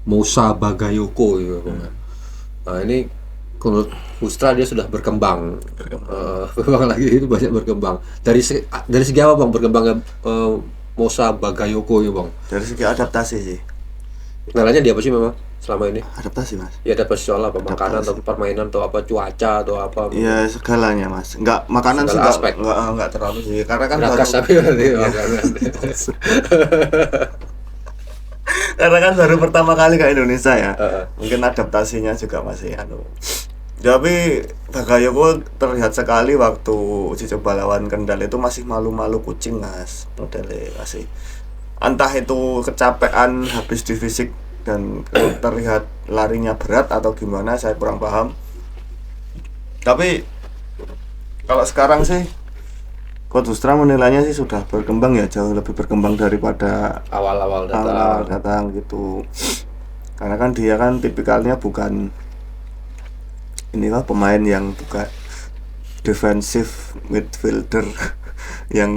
Moussa Bagayoko ya, Bang. Nah ini menurut Ustra dia sudah berkembang. Memang lagi itu banyak berkembang. Dari segi apa Bang berkembangnya Moussa Bagayoko ya Bang? Dari segi adaptasi sih. Kendalanya dia apa sih memang selama ini? Adaptasi Mas. Ya adaptasi soal apa? Makanan atau permainan atau apa, cuaca atau apa? Ya segalanya Mas. Enggak makanan sih Segala aspek. enggak terlalu sih. Karena kan Berakas baru, tapi berarti makanan. karena kan baru pertama kali ke Indonesia ya. Mungkin adaptasinya juga masih Tapi Bagayoko terlihat sekali waktu uji coba lawan Kendal itu masih malu-malu kucing Mas. Modelnya masih. Entah itu kecapean habis di fisik dan terlihat larinya berat atau gimana, saya kurang paham. Tapi kalau sekarang sih Coach Ustra menilainya sih sudah berkembang ya, jauh lebih berkembang daripada Awal-awal awal datang. datang gitu. Karena kan dia kan tipikalnya bukan inilah pemain yang bukan defensive midfielder yang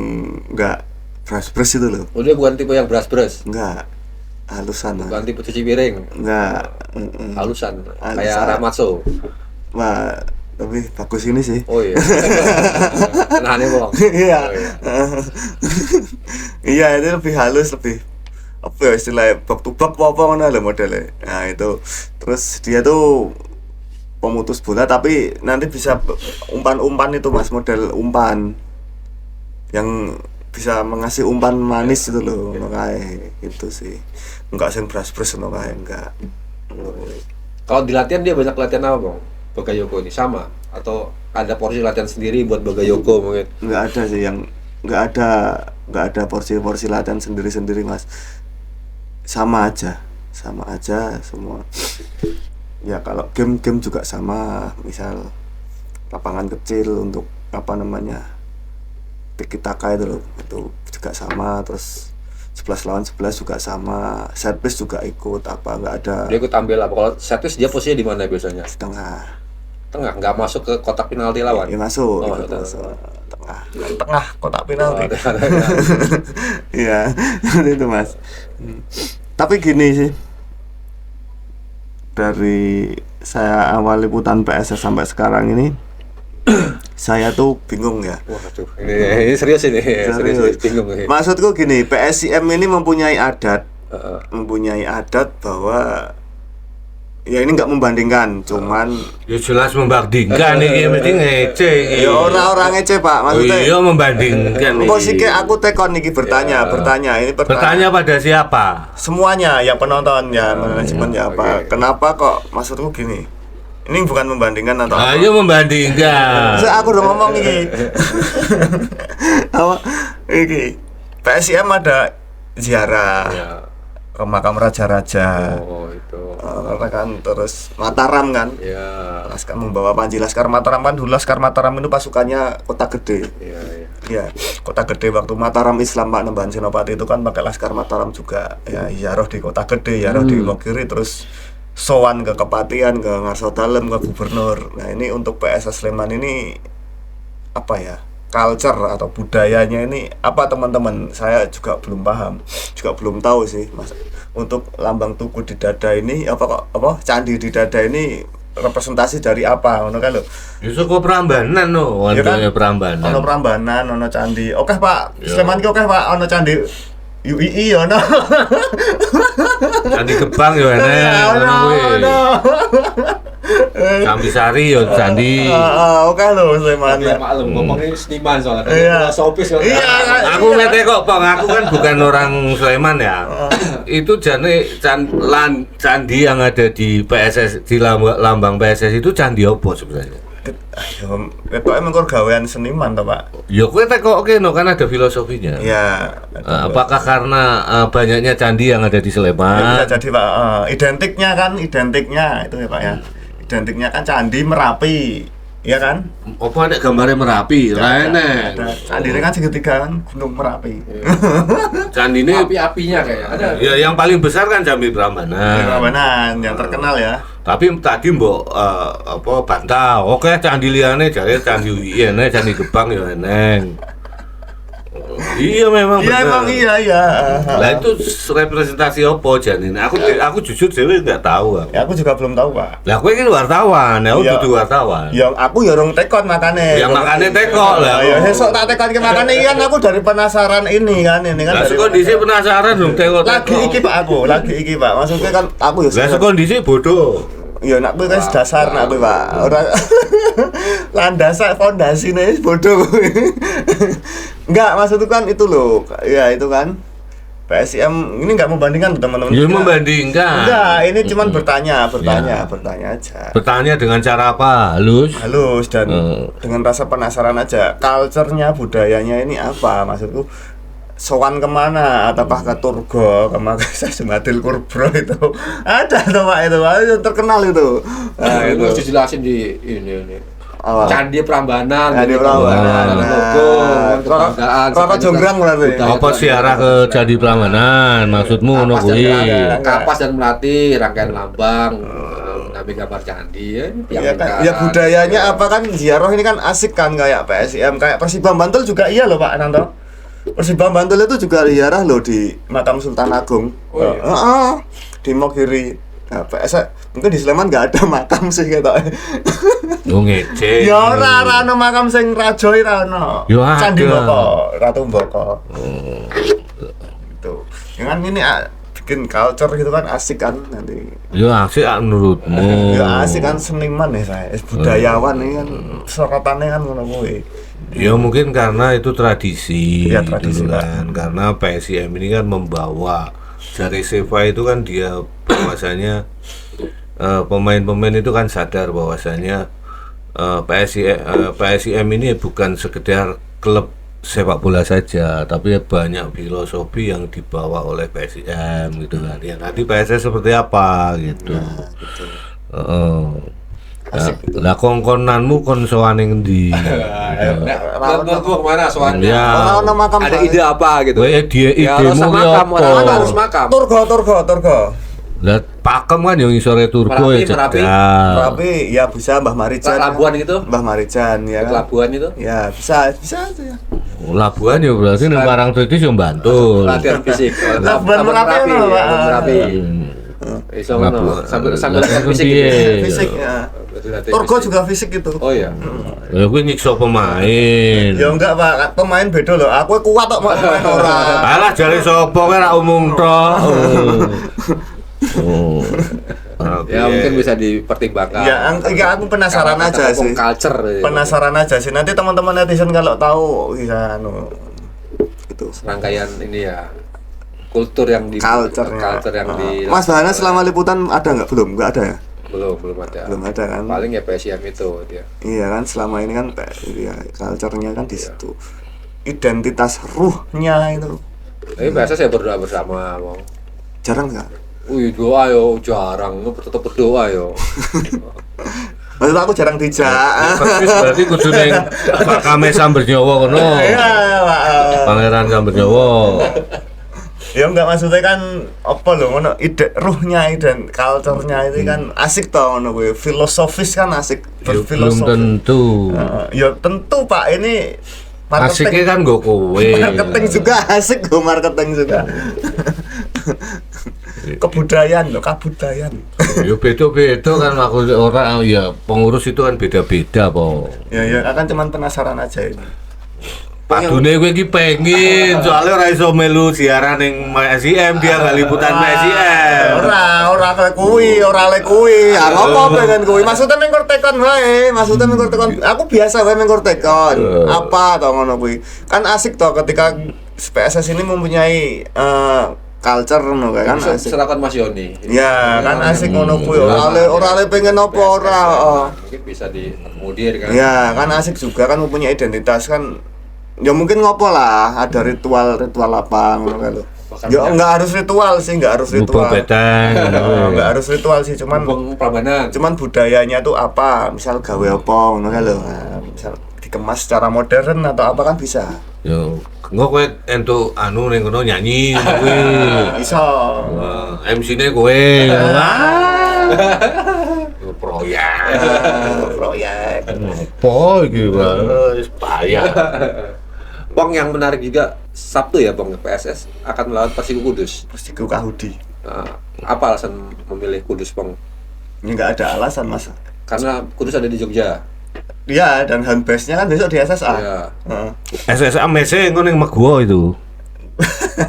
enggak brush itu loh. Oh dia bukan tipe yang brush, Enggak halusan Mas. bukan tipe cuci piring, Enggak halusan, Halusan. kayak Ramatso. Wah, tapi bagus ini sih. Oh iya. Nahannya Bang. Iya. Oh, iya. Iya, itu lebih halus, lebih apa ya istilahnya back to back apa ngono lho modelnya. Nah, itu. Terus dia tuh pemutus bola tapi nanti bisa umpan-umpan itu Mas, model umpan yang bisa mengasih umpan manis itu loh, kayak itu sih. Enggak sing bras-bras ngono kae, enggak. Kalau di latihan dia banyak latihan apa Bang? Bagayoko ini sama atau ada porsi latihan sendiri buat Bagayoko mungkin? Enggak ada sih yang enggak ada porsi-porsi latihan sendiri-sendiri Mas. Sama aja semua. Ya kalau game juga sama, misal lapangan kecil untuk apa namanya tiki taka itu loh, itu juga sama, terus 11 lawan 11 juga sama, set piece juga ikut, apa nggak ada Dia ikut ambil apa? Kalau set piece dia posisinya di mana biasanya? tengah. Tengah, nggak masuk ke kotak penalti lawan. Ya masuk, Oh, ikut tengah. masuk. Tengah kotak penalti. Oh, Iya, itu Mas. Tapi gini sih, dari saya awal liputan PSS sampai sekarang ini, saya tuh bingung ya. Waduh, ini serius ini. Serius bingung ini. Maksudku gini, PSIM ini mempunyai adat bahwa ya ini nggak membandingkan, cuman Ya jelas membandingkan ini mesti ngece. ya orang ngece Pak, maksudnya. Iya membandingkan. Kok sih aku tekon nih bertanya ini Bertanya pada siapa? semuanya ya penonton ya manajemen ya apa. Kenapa kok maksudku gini? Ini bukan membandingkan atau apa. Ayo membandingkan. Aku udah ngomong ini. Apa? Iki. PSIM ada ziarah Ya. ke makam raja-raja. Oh, itu. Karena kan terus Mataram kan. Ya. Laskar membawa Panji Laskar Mataram kan dulu Laskar Mataram itu pasukannya Kota Gede. Iya. Ya, Kota Gede waktu Mataram Islam Pak Nembahan Senopati itu kan pakai Laskar Mataram juga. Ya, ziarah di Kota Gede, ziarah di Wonogiri, terus sowan ke Kepatian, ke Ngarso Dalem, ke Gubernur. Nah, ini untuk PSS Sleman ini apa ya? Culture atau budayanya ini apa teman-teman? Saya juga belum paham, juga belum tahu sih, Mas. Untuk lambang tugu di dada ini apa candi di dada ini representasi dari apa ngono kan lho. Ya saka Prambanan no, Ya kan? wontennya Prambanan. Ono Prambanan, ono candi. Oke, Pak. Ya. Sleman ki oke, Pak. Ono candi UII ono. Candi Gebang ya enek ngono kuwi. Sampisari ya candi. Oke lho Sleman. Ya maklum ngomongnya seniman soalnya. Iya. Filosofis kan. Iya, kan? Aku ngete kok, Bang. Aku kan bukan orang Sleman ya. Itu jane candi yang ada di PSS di lambang PSS itu candi apa sebenarnya? Ayo, ketoke mengko gawean seniman to, Pak. Ya kowe tekoke no kan ada filosofinya. Ya. Apakah karena banyaknya candi yang ada di Ya, Sleman? bisa jadi Pak. Identiknya itu ya Pak ya. Identiknya kan candi Merapi. Iya kan? Apa nek gambare Merapi? Ora enek. Ada. Candine kan segitiga kan Gunung Merapi. Candine Api-apinya kayaknya ada. ya yang paling besar kan Candi Prambanan. Prambanan yang terkenal ya. Tapi tadi mbok apa bantah. Oke, candi liyane jare Candi Uwi enek, Candi Gebang ya eneng. Iya memang Iya bener. emang iya. Lah itu representasi apa Janine? Aku jujur dhewe nggak tahu. Ya aku juga belum tahu, Pak. Lah kowe iki wartawan, aku Iya. dudu wartawan. Ya aku ya rong tekon makane. Ya makane tekok lah. Ya besok tak tekon ke makane kan aku dari penasaran ini kan Lah dari sekondisi penasaran dong tekok. lagi iki Pak. Maksudnya kan aku ya Lah sekondisi bodoh. ya nak kowe wis dasar nak kowe Pak. Ora landasan fondasine bodoh. Enggak, maksudku kan itu loh. Ya itu kan. PSIM ini enggak membandingkan teman-teman. Ya membandingkan. Enggak, ini cuman bertanya aja. Bertanya dengan cara apa? Halus dan dengan rasa penasaran aja. Culture-nya, budayanya ini apa? Maksudku sowan kemana? Ataukah ke Turgo, ke Makassar, Sumadil Kurbro itu ada tuh Pak itu terkenal itu. Nah, Itu itu. harus dijelasin di ini. Apa? Candi Prambanan. Candi gitu. Prambanan. Logo, kebanggaan. Rokok Jonggrang berarti. Apa siarah ke Candi Prambanan? Maksudmu ngono Kapas dan kuwi? Melati, Kapas dan Melati, rangkaian lambang, ngambil gambar candi ya. Iya kan, ya budayanya apa kan ziarah ini kan asik kan kayak PSIM, kayak Persiba Bantul juga iya loh Pak Nanto. Persiba Bantul itu juga ziarah loh di makam Sultan Agung. Oh, iya. Di Mogiri. Nah, mungkin di Sleman nggak ada makam sih gitu. Oh ngece. Ya ora ono makam sing raja ora ono. Ya ada. Candi Mboko, Ratu Mboko. Gitu. Ya kan ini bikin culture gitu kan asik kan nanti. Ya asik menurutmu. Ya asik kan seniman ya saya, budayawan ini kan sorotannya kan ngono kuwi. Ya mungkin karena itu tradisi, Iya, tradisi, gitu kan. Karena PSIM ini kan membawa dari Seva itu kan dia bahwasanya pemain-pemain itu kan sadar bahwasanya PSIM ini bukan sekedar klub sepak bola saja, tapi banyak filosofi yang dibawa oleh PSIM gitu kan. Ya nanti PSIS seperti apa gitu. Lah kongkonanmu kon sowan ning ndi? Gua kemana soalnya? Ya. Ora ono makam. Ada ide apa gitu? Kowe dia Ya, harus idemu ki makam, apa? orang harus makam. Turgo. Lah pakem kan yang ngisore Turgo Merapi, ya Merapi. cedak. Tapi ya bisa Mbah Marijan. Labuan gitu? Mbah Marijan ya kan. Labuan itu? Ya bisa aja ya. Labuan ya berarti ning Parangtritis yo Bantul. Latihan fisik. Labuan Merapi ono, Pak. Merapi. Iso ngono. Sambil latihan fisik gitu. Fisik ya. Latihan Turgo fisik. juga fisik gitu. Oh iya. Ya kuwi nyiksa pemain. Ya enggak Pak, pemain beda loh. Aku kuat kok mau pemain ora. Alah jare sapa kowe ra umum tok. Oh. Ya mungkin bisa dipertimbangkan. Ya aku penasaran aja sih. Culture. Penasaran aja sih. Nanti teman-teman netizen kalau tahu bisa itu. Rangkaian ini ya. Kultur yang di Culture-nya. culture yang di Mas Bahana selama liputan ada nggak? Belum ada ya? belum ada. Belum ada kan? Paling ya PSIM itu dia. Iya kan selama ini kan ya, culture-nya kan di situ. Identitas ruhnya itu. Tapi biasa saya berdoa bersama, Bang. Jarang nggak? Wih, doa yo jarang, tetap berdoa yo. Maksud aku jarang dijak. Persis berarti kudu ning Pakame Samber Nyawa kono. Iya, Pak. Pangeran Samber Nyawa. Ya enggak maksudnya kan apa lho ngono ide ruhnya dan culture-nya itu kan asik toh ngono kuwi. Filosofis kan asik Ya, belum berfilosofi. tentu. Ya tentu Pak ini Asiknya kan nggo kowe. marketing juga asik go marketing juga. Kebudayaan loh, kabudayaan. Ya beda-beda kan aku orang ya pengurus itu kan beda-beda po. Ya akan cuman penasaran aja ini. Padune kowe iki pengen soalnya ora iso melu siaran ning PSIM dia gak liputan PSIM. Ora lek kuwi. Ah ngopo pengen kuwi? Maksudnya mengkur tekon wae, Aku biasa wae mengkur tekon. Apa to ngono kuwi? Kan asik to ketika PSS ini mempunyai culture ngono kae kan asik. Silakan Mas Yoni. Ya, kan asik ngono kuwi. Ora le pengen apa ora. Mungkin bisa diakomodir kan. Ya, kan asik juga kan mempunyai identitas kan. Ya mungkin ngopo lah, ada ritual apa ngono kae lho. Ya nggak harus ritual sih, nggak harus Ngubah ritual. beteng. Nggak harus ritual sih, cuman Prambanan. budayanya tuh apa, misal gawe apa ngono kan lho. Nah, misal dikemas secara modern atau apa kan bisa. Yo, engko kowe entuk anu ning kono nyanyi kuwi. Bisa. MC-ne kowe. Proyek. Proyek. Apa iki, wis payah. Bang, yang menarik juga Sabtu ya Bang, PSS akan melawan Persiku Kudus. Persiku Kahudi. Apa alasan memilih Kudus Bang? Ini nggak ada alasan mas. Karena Kudus ada di Jogja. Iya, dan home base-nya kan besok di SSA. Iya. Heeh. SSA Mese engko ning Meguwo itu.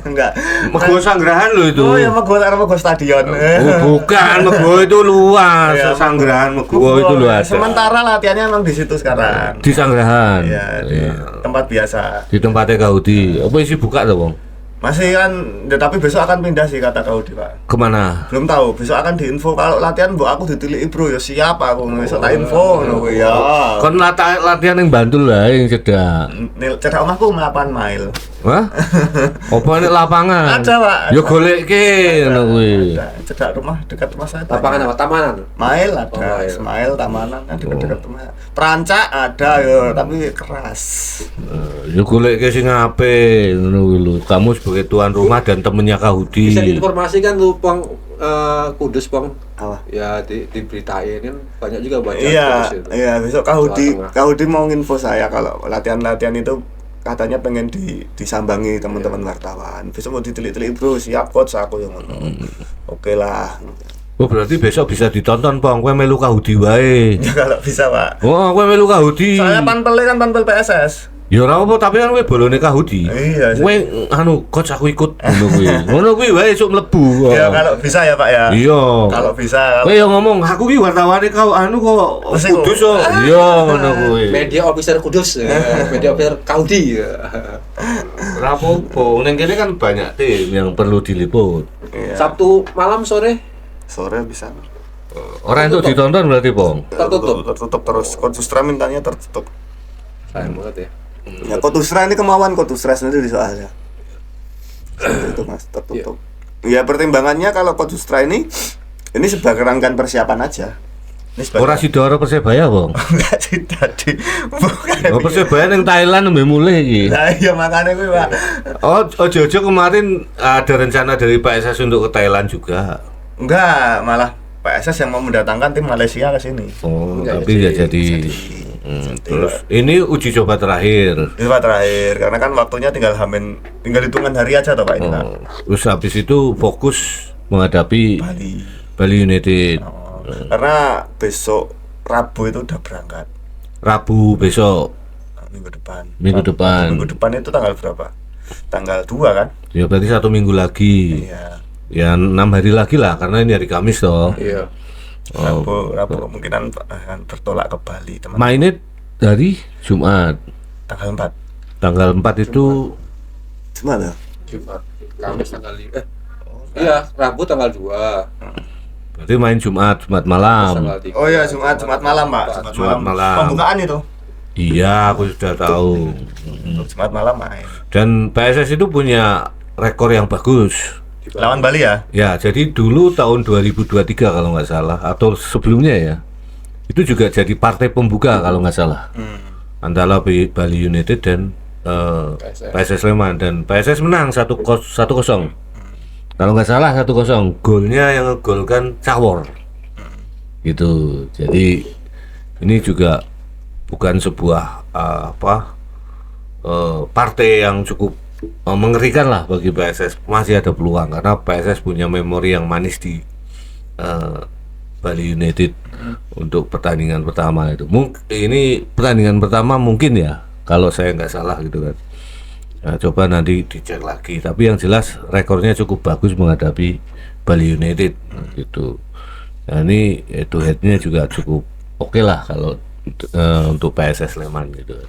Enggak. Meguwo Sanggrahan lho itu. Oh ya Meguwo Stadion. Oh, bukan, Meguwo itu luas. Iya, Sanggrahan Meguwo itu luas. Sementara latihannya memang di situ sekarang. Di Sanggrahan. Iya, di tempat biasa. Di tempatnya Gaudi. Apa isi buka tuh, Bang? Masih kan, ya, tapi besok akan pindah sih kata Kaudi Pak. Kemana? Belum tahu, besok akan diinfo kalau latihan mbok aku ditilik bro ya siap aku besok tak info ngono kuwi ya. Kon latihan yang Bantul lah yang cedak. Cedak omahku 8 mile. Wah? Apa nek lapangan? Ada, Pak. Ya golekke ngono kuwi. Ada, cedak rumah dekat rumah saya. Lapangan apa? Tamanan. Mile ada, Mile. Smile Tamanan kan dekat-dekat rumah. Perancak ada ya, tapi keras. Ya golekke sing apik ngono kuwi lho. Kamu sebagai tuan rumah dan temennya Kahudi. Bisa diinformasikan tuh Bang, Kudus Bang. Apa? Ya diberitain kan banyak juga baca Iya, Kudus itu. iya besok Kahudi, Jawa Tengah. Kahudi mau nginfo saya kalau latihan-latihan itu katanya pengen disambangi teman-teman wartawan. Besok mau ditelik-telik bro, siap coach aku yang ngono. Oke lah. Oh berarti besok bisa ditonton Bang, kowe melu Kahudi wae. Ya kalau bisa Pak. Oh, kowe melu Kahudi. Saya panpelnya kan panpel PSS. Ya ora apa tapi kan kowe bolone Kahudi. Iya, Kowe anu coach aku ikut ngono kuwi. Ngono kuwi wae esuk mlebu. Ya kalau bisa ya Pak ya. Iya. Kalau bisa. Kowe yang ngomong, aku ki wartawane kau anu kok Mesti kok. Kudus kok. Iya ngono kuwi. Media officer Kudus, media officer Kaudi. Ora apa-apa, ning kene kan banyak tim yang perlu diliput. Iya. Sabtu malam sore Sore bisa. Ora entuk ditonton berarti, Bang. tertutup. Terus Kotusra mintanya tertutup. Sayang banget ya. Ya Kotusra ini kemauan Kotusra sendiri soalnya. Seperti itu Mas, tertutup. Ya pertimbangannya kalau Kotusra ini sebagai rangkaian persiapan aja. Ini sebagai Ora Sidoro Persebaya, Bang. enggak sih tadi. Bukan. Oh, Persebaya ning Thailand mbek mulai iki. Nah, iya makanya gue Pak. Oh, ojo-ojo kemarin ada rencana dari PSS untuk ke Thailand juga. Enggak, malah PSS yang mau mendatangkan tim Malaysia ke sini. Oh, Nggak tapi nggak jadi. Terus ini uji coba terakhir. Itu Pak terakhir, karena kan waktunya tinggal hitungan hari aja toh Pak ini Pak. Terus habis itu fokus menghadapi Bali. Bali United. Karena besok Rabu itu udah berangkat. Rabu besok, Minggu depan. minggu depan. Minggu depan itu tanggal berapa? Tanggal 2 kan? Ya berarti 1 minggu lagi. Iya. Ya 6 hari lagi lah karena ini hari Kamis toh. Iya. Rabu kemungkinan akan bertolak ke Bali teman. Mainnya dari Jumat. Tanggal 4. Tanggal 4 itu Jumat ya? Jumat. Kamis tanggal 5. Iya, Rabu tanggal 2. berarti main Jumat malam. Tanggal 3. Oh iya Jumat malam Pak. Jumat malam. Pembukaan itu. Iya, aku sudah tahu. Jumat malam main. Dan PSS itu punya rekor yang bagus. Lawan Bali ya? Ya, jadi dulu tahun 2023 kalau nggak salah atau sebelumnya ya, itu juga jadi partai pembuka kalau nggak salah antara Bali United dan PSS Sleman, dan PSS menang 1-0. Kalau nggak salah 1-0. Golnya yang ngegolkan Cawor. Gitu. Jadi ini juga bukan sebuah partai yang cukup mengerikan lah bagi PSS. Masih ada peluang karena PSS punya memori yang manis di Bali United untuk pertandingan pertama itu. Ini pertandingan pertama mungkin ya, kalau saya nggak salah gitu kan. Nah, coba nanti dicek lagi. Tapi yang jelas rekornya cukup bagus menghadapi Bali United gitu. Nah ini head to headnya juga cukup oke lah kalau untuk PSS Sleman gitu.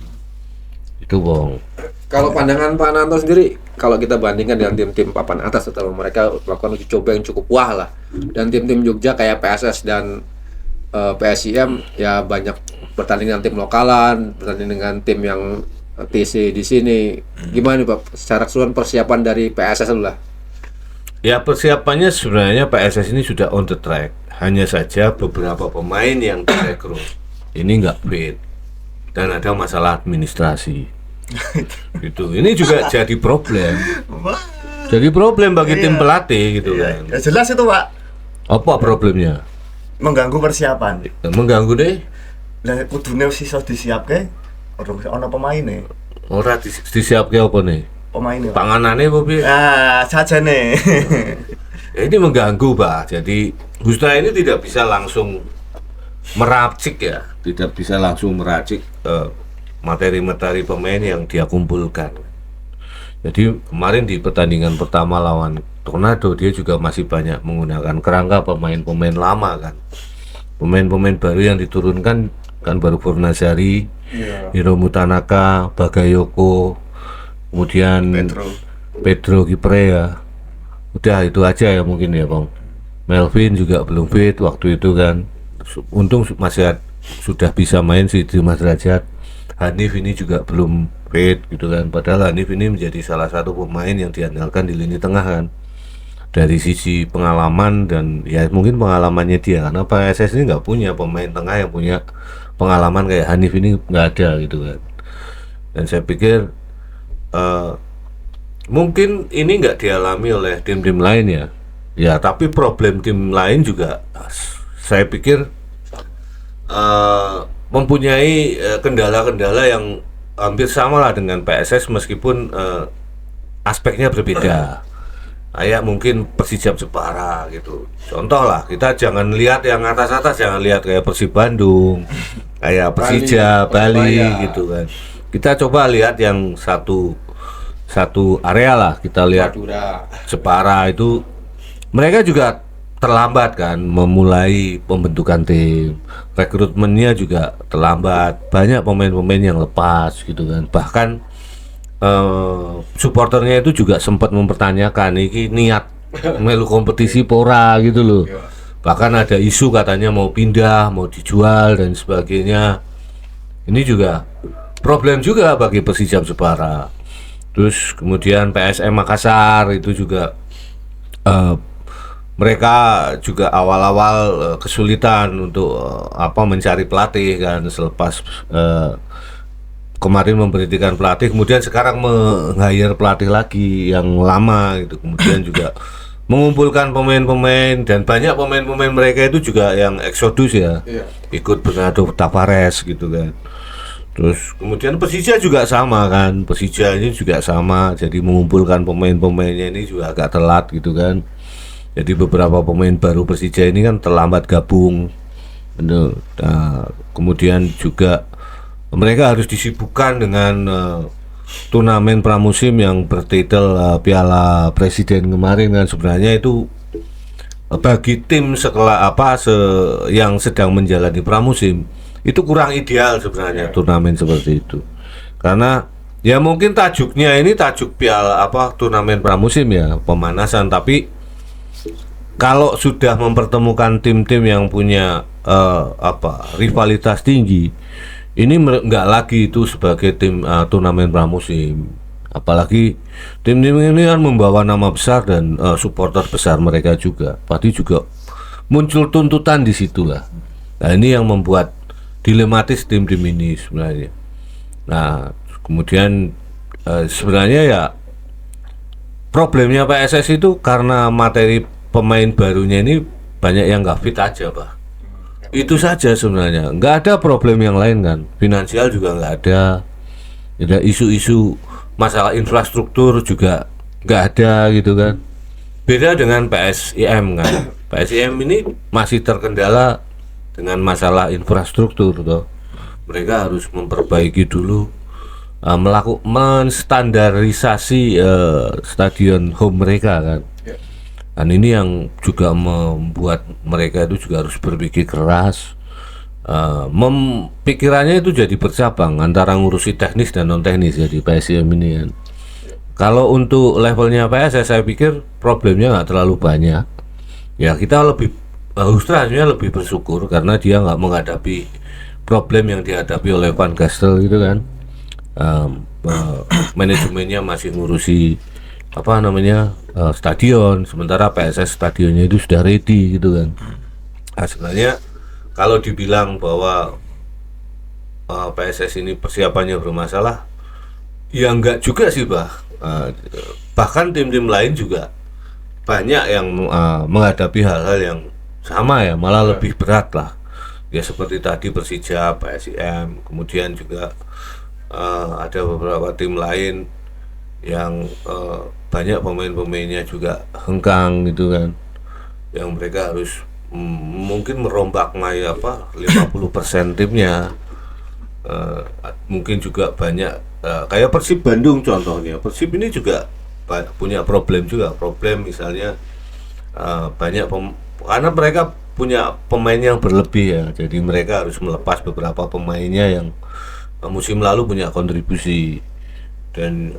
Itu Bang. Kalau pandangan Pak Nanto sendiri, kalau kita bandingkan dengan tim-tim papan atas, setelah mereka melakukan uji coba yang cukup wah lah, dan tim-tim Jogja kayak PSS dan PSIM ya banyak bertanding dengan tim lokalan, bertanding dengan tim yang TC di sini. Gimana nih Pak, secara keseluruhan persiapan dari PSS dulu lah? Ya persiapannya sebenarnya PSS ini sudah on the track. Hanya saja beberapa pemain yang direkrut ini nggak fit dan ada masalah administrasi. Gitu. Ini juga jadi problem. Wah, Jadi problem bagi tim Iya. pelatih gitu iya. kan. Ya jelas itu Pak, Apa problemnya? mengganggu persiapan. Mengganggu deh. Lah kudune wis iso disiapke, ono pemaine. Ora disiapke apa nih? Pemaine. Pak. Panganane apa piye? Saja nih. Ya, ini mengganggu Pak. Jadi Gusta ini tidak bisa langsung meracik ya, tidak bisa langsung meracik materi-materi pemain yang dia kumpulkan. Jadi kemarin di pertandingan pertama lawan Tornado dia juga masih banyak menggunakan kerangka pemain-pemain lama kan. Pemain-pemain baru yang diturunkan kan baru Fornazari, Hiromu Tanaka, Bagayoko, kemudian Pedro Kipre ya. Udah itu aja ya mungkin ya Bang. Melvin juga belum fit waktu itu kan. Untung masih sudah bisa main si Dimas Derajat. Hanif ini juga belum fit gitu kan. Padahal Hanif ini menjadi salah satu pemain yang diandalkan di lini tengah kan. Dari sisi pengalaman dan ya mungkin pengalamannya dia karena PSS ini nggak punya pemain tengah yang punya pengalaman kayak Hanif ini, nggak ada gitu kan. Dan saya pikir mungkin ini nggak dialami oleh tim-tim lain ya. Ya, tapi problem tim lain juga saya pikir mempunyai kendala-kendala yang hampir sama lah dengan PSS meskipun aspeknya berbeda. Kayak mungkin Persijap Jepara gitu. Contoh lah, kita jangan lihat yang atas-atas, jangan lihat kayak Persib Bandung, kayak Persija, Bali gitu kan. Kita coba lihat yang satu area lah, kita lihat Jepara itu mereka juga terlambat kan memulai pembentukan tim, rekrutmennya juga terlambat, banyak pemain-pemain yang lepas gitu kan. Bahkan supporternya itu juga sempat mempertanyakan ini niat melu kompetisi pora gitu loh. Bahkan ada isu katanya mau pindah, mau dijual dan sebagainya. Ini juga problem juga bagi Persijap Jepara. Terus kemudian PSM Makassar itu juga mereka juga awal-awal kesulitan untuk mencari pelatih kan selepas kemarin memberhentikan pelatih, kemudian sekarang meng-hire pelatih lagi yang lama gitu, kemudian juga mengumpulkan pemain-pemain dan banyak pemain-pemain mereka itu juga yang eksodus ya, ikut Bernardo Tavares gitu kan. Terus kemudian Persija juga sama kan, Persija ini juga sama, jadi mengumpulkan pemain-pemainnya ini juga agak telat gitu kan. Jadi beberapa pemain baru Persija ini kan terlambat gabung. Nah, kemudian juga mereka harus disibukkan dengan turnamen pramusim yang bertitel Piala Presiden kemarin kan. Sebenarnya itu bagi tim yang sedang menjalani pramusim itu kurang ideal sebenarnya turnamen seperti itu. Karena ya mungkin tajuknya ini tajuk Piala turnamen pramusim ya, pemanasan, tapi kalau sudah mempertemukan tim-tim yang punya rivalitas tinggi, ini nggak lagi itu sebagai tim turnamen pramusim. Apalagi tim-tim ini kan membawa nama besar dan supporter besar mereka juga. Pasti juga muncul tuntutan di situ lah. Nah ini yang membuat dilematis tim-tim ini sebenarnya. Nah kemudian sebenarnya ya problemnya PSS itu karena materi pemain barunya ini banyak yang nggak fit aja Pak. Itu saja sebenarnya, nggak ada problem yang lain kan, finansial juga nggak ada, ada isu-isu masalah infrastruktur juga nggak ada gitu kan. Beda dengan PSIM kan, PSIM ini masih terkendala dengan masalah infrastruktur toh. Mereka harus memperbaiki dulu, menstandarisasi stadion home mereka kan. Dan ini yang juga membuat mereka itu juga harus berpikir keras. Pikirannya itu jadi bercabang antara ngurusi teknis dan non teknis jadi PSM ini kan. Kalau untuk levelnya PSS saya pikir problemnya nggak terlalu banyak. Ya kita sebenarnya lebih bersyukur karena dia nggak menghadapi problem yang dihadapi oleh Van Gastel gitu kan. Manajemennya masih ngurusi apa namanya stadion, sementara PSS stadionnya itu sudah ready gitu kan. Nah, sebenarnya kalau dibilang bahwa PSS ini persiapannya bermasalah, ya enggak juga sih bahkan tim-tim lain juga banyak yang menghadapi hal-hal yang sama ya, malah lebih berat lah. Ya seperti tadi Persija, PSIM, kemudian juga ada beberapa tim lain yang banyak pemain-pemainnya juga hengkang gitu kan, yang mereka harus mungkin merombak 50% timnya. Mungkin juga banyak kayak Persib Bandung contohnya. Persib ini juga punya problem misalnya banyak karena mereka punya pemain yang berlebih ya, jadi mereka harus melepas beberapa pemainnya yang musim lalu punya kontribusi. Dan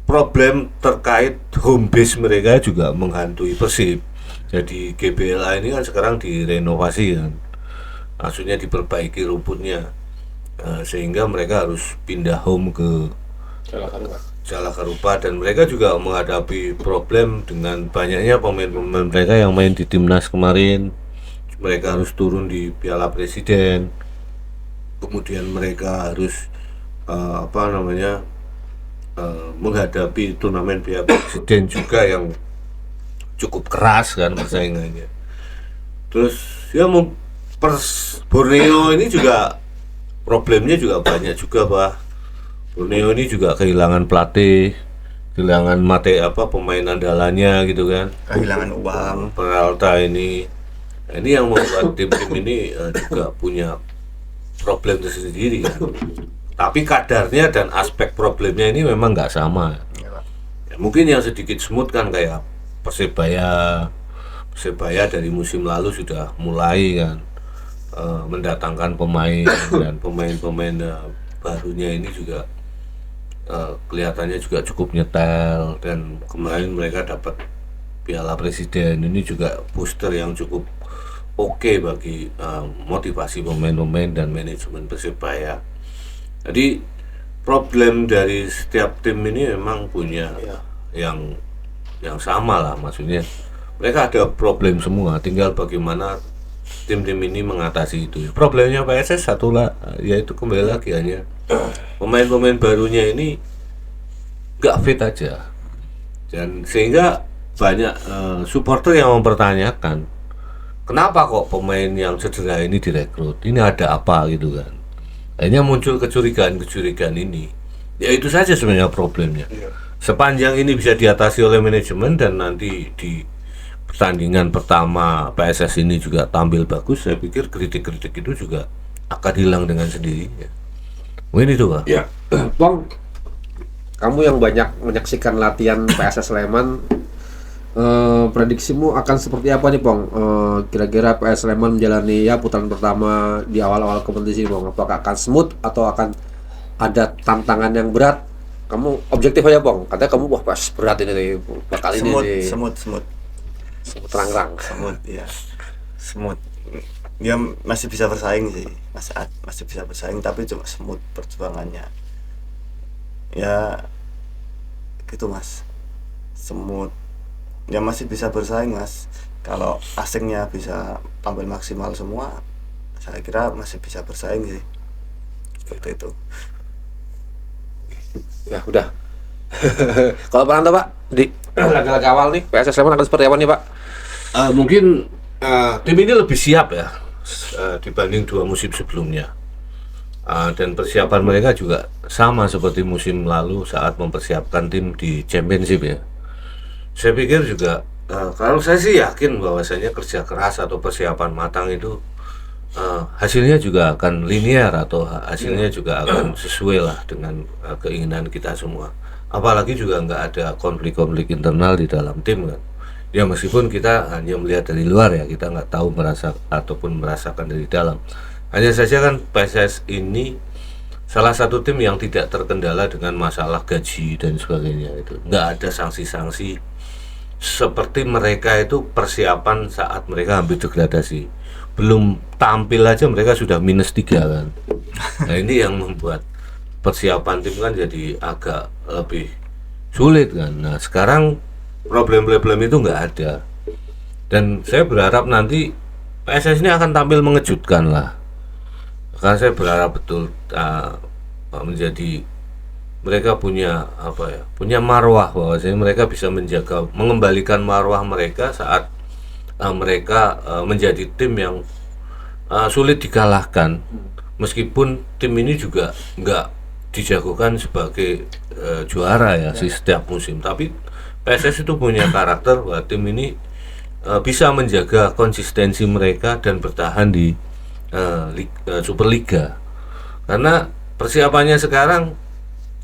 problem terkait home base mereka juga menghantui Persib. Jadi GBLA ini kan sekarang direnovasi kan, maksudnya diperbaiki rumputnya, sehingga mereka harus pindah home ke Jalakarupa, dan mereka juga menghadapi problem dengan banyaknya pemain-pemain mereka yang main di timnas kemarin. Mereka harus turun di Piala Presiden, kemudian mereka harus menghadapi turnamen Piala Presiden juga yang cukup keras kan persaingannya. Terus ya Borneo ini juga problemnya juga banyak juga Borneo ini juga kehilangan pelatih, kehilangan pemain andalannya gitu kan, kehilangan uang. Peralta ini yang membuat tim-tim ini juga punya problem tersendiri kan. Tapi kadarnya dan aspek problemnya ini memang nggak sama. Ya, mungkin yang sedikit smooth kan kayak Persebaya dari musim lalu sudah mulai kan mendatangkan pemain, dan pemain-pemain barunya ini juga kelihatannya juga cukup nyetel, dan kemarin mereka dapat Piala Presiden. Ini juga booster yang cukup oke bagi motivasi pemain-pemain dan manajemen Persebaya. Jadi problem dari setiap tim ini memang punya yang sama lah, maksudnya mereka ada problem semua, tinggal bagaimana tim-tim ini mengatasi itu. Problemnya PSS satu lah, yaitu kembali lagi hanya pemain-pemain barunya ini nggak fit aja, dan sehingga banyak supporter yang mempertanyakan kenapa kok pemain yang cedera ini direkrut, ini ada apa gitu kan. Akhirnya muncul kecurigaan ini. Ya itu saja sebenarnya problemnya. Sepanjang ini bisa diatasi oleh manajemen dan nanti di pertandingan pertama PSS ini juga tampil bagus, saya pikir kritik-kritik itu juga akan hilang dengan sendirinya. Mungkin itu Pak. Ya, Bang, kamu yang banyak menyaksikan latihan PSS Sleman, prediksimu akan seperti apa nih, Bang? Kira-kira PS Sleman menjalani putaran pertama di awal-awal kompetisi, Bang. Apakah akan smooth atau akan ada tantangan yang berat? Kamu objektif aja, Bang. Katanya kamu PS berat ini nih, bakal ini nih. Semut Terang-terang. Semut. Dia masih bisa bersaing sih, masih bisa bersaing, tapi cuma semut perjuangannya. Ya gitu Mas. Semut. Ya masih bisa bersaing Mas. Kalau asingnya bisa tampil maksimal semua, saya kira masih bisa bersaing sih. Seperti itu. Ya udah. Kalau Pranto, Pak, di laga-laga awal nih PSS Sleman akan seperti apa nih, Pak? Mungkin tim ini lebih siap ya dibanding 2 musim sebelumnya, dan persiapan mereka juga sama seperti musim lalu saat mempersiapkan tim di Championship ya. Saya pikir juga kalau saya sih yakin bahwasanya kerja keras atau persiapan matang itu hasilnya juga akan linear atau hasilnya juga akan sesuai lah dengan keinginan kita semua. Apalagi juga nggak ada konflik-konflik internal di dalam tim kan. Ya meskipun kita hanya melihat dari luar ya, kita nggak tahu merasakan dari dalam. Hanya saja kan PSS ini salah satu tim yang tidak terkendala dengan masalah gaji dan sebagainya. Itu nggak ada sanksi-sanksi seperti mereka itu persiapan saat mereka hampir degradasi. Belum tampil aja mereka sudah -3 kan. Nah ini yang membuat persiapan tim kan jadi agak lebih sulit kan. Nah sekarang problem-problem itu nggak ada, dan saya berharap nanti PSS ini akan tampil mengejutkan lah, karena saya berharap betul menjadi mereka punya punya marwah, bahwasanya mereka bisa menjaga, mengembalikan marwah mereka saat mereka menjadi tim yang sulit dikalahkan, meskipun tim ini juga nggak dijagokan sebagai juara ya sih setiap musim, tapi PSS itu punya karakter bahwa tim ini bisa menjaga konsistensi mereka dan bertahan di Superliga, karena persiapannya sekarang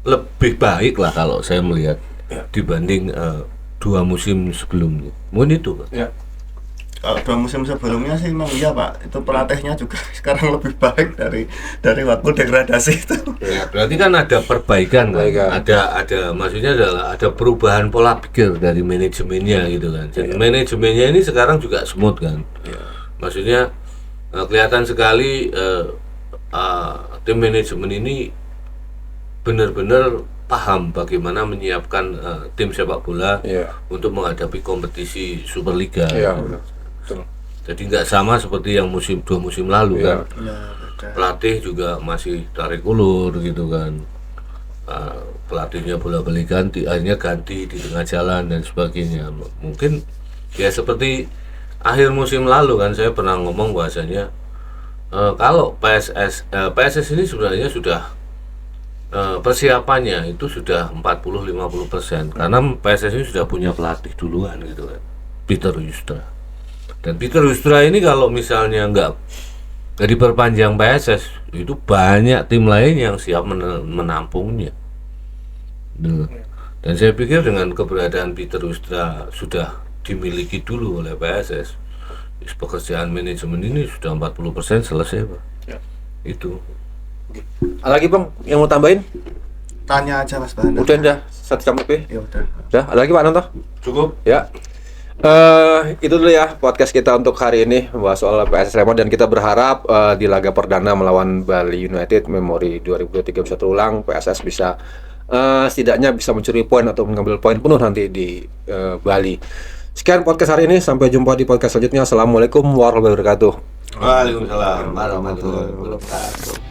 lebih baik lah kalau saya melihat dibanding 2 musim sebelumnya. Mungkin itu Pak. Ya. Kalau 2 musim sebelumnya sih memang iya Pak, itu pelatihnya juga sekarang lebih baik dari waktu degradasi itu. Ya, berarti kan ada perbaikan kan, ada maksudnya adalah ada perubahan pola pikir dari manajemennya gitu kan. Jadi manajemennya ini sekarang juga smooth kan. Maksudnya kelihatan sekali tim manajemen ini benar-benar paham bagaimana menyiapkan tim sepak bola untuk menghadapi kompetisi Superliga. Betul. Jadi nggak sama seperti yang 2 musim lalu kan. Ya, betul. Pelatih juga masih tarik ulur gitu kan. Pelatihnya bolak-balik ganti, akhirnya ganti di tengah jalan dan sebagainya. Mungkin ya seperti akhir musim lalu kan, saya pernah ngomong bahwasanya kalau PSS ini sebenarnya sudah persiapannya itu sudah 40-50%, karena PSS ini sudah punya pelatih duluan gitu kan, Peter Wustra. Dan Peter Wustra ini kalau misalnya nggak diperpanjang PSS, itu banyak tim lain yang siap menampungnya. Dan saya pikir dengan keberadaan Peter Wustra sudah dimiliki dulu oleh PSS, pekerjaan manajemen ini sudah 40% selesai Pak. Itu. Lagi Bang yang mau tambahin? Tanya aja Mas Banda. Udah 1 jam lebih. Ya udah. Udah, ada lagi Pak Nanto? Cukup. Ya. Itu dulu ya podcast kita untuk hari ini, bahas soal PSS Sleman, dan kita berharap di laga perdana melawan Bali United Memori 2023 bisa terulang, PSS bisa setidaknya bisa mencuri poin atau mengambil poin penuh nanti di Bali. Sekian podcast hari ini, sampai jumpa di podcast selanjutnya. Assalamualaikum warahmatullahi wabarakatuh. Waalaikumsalam warahmatullahi wabarakatuh.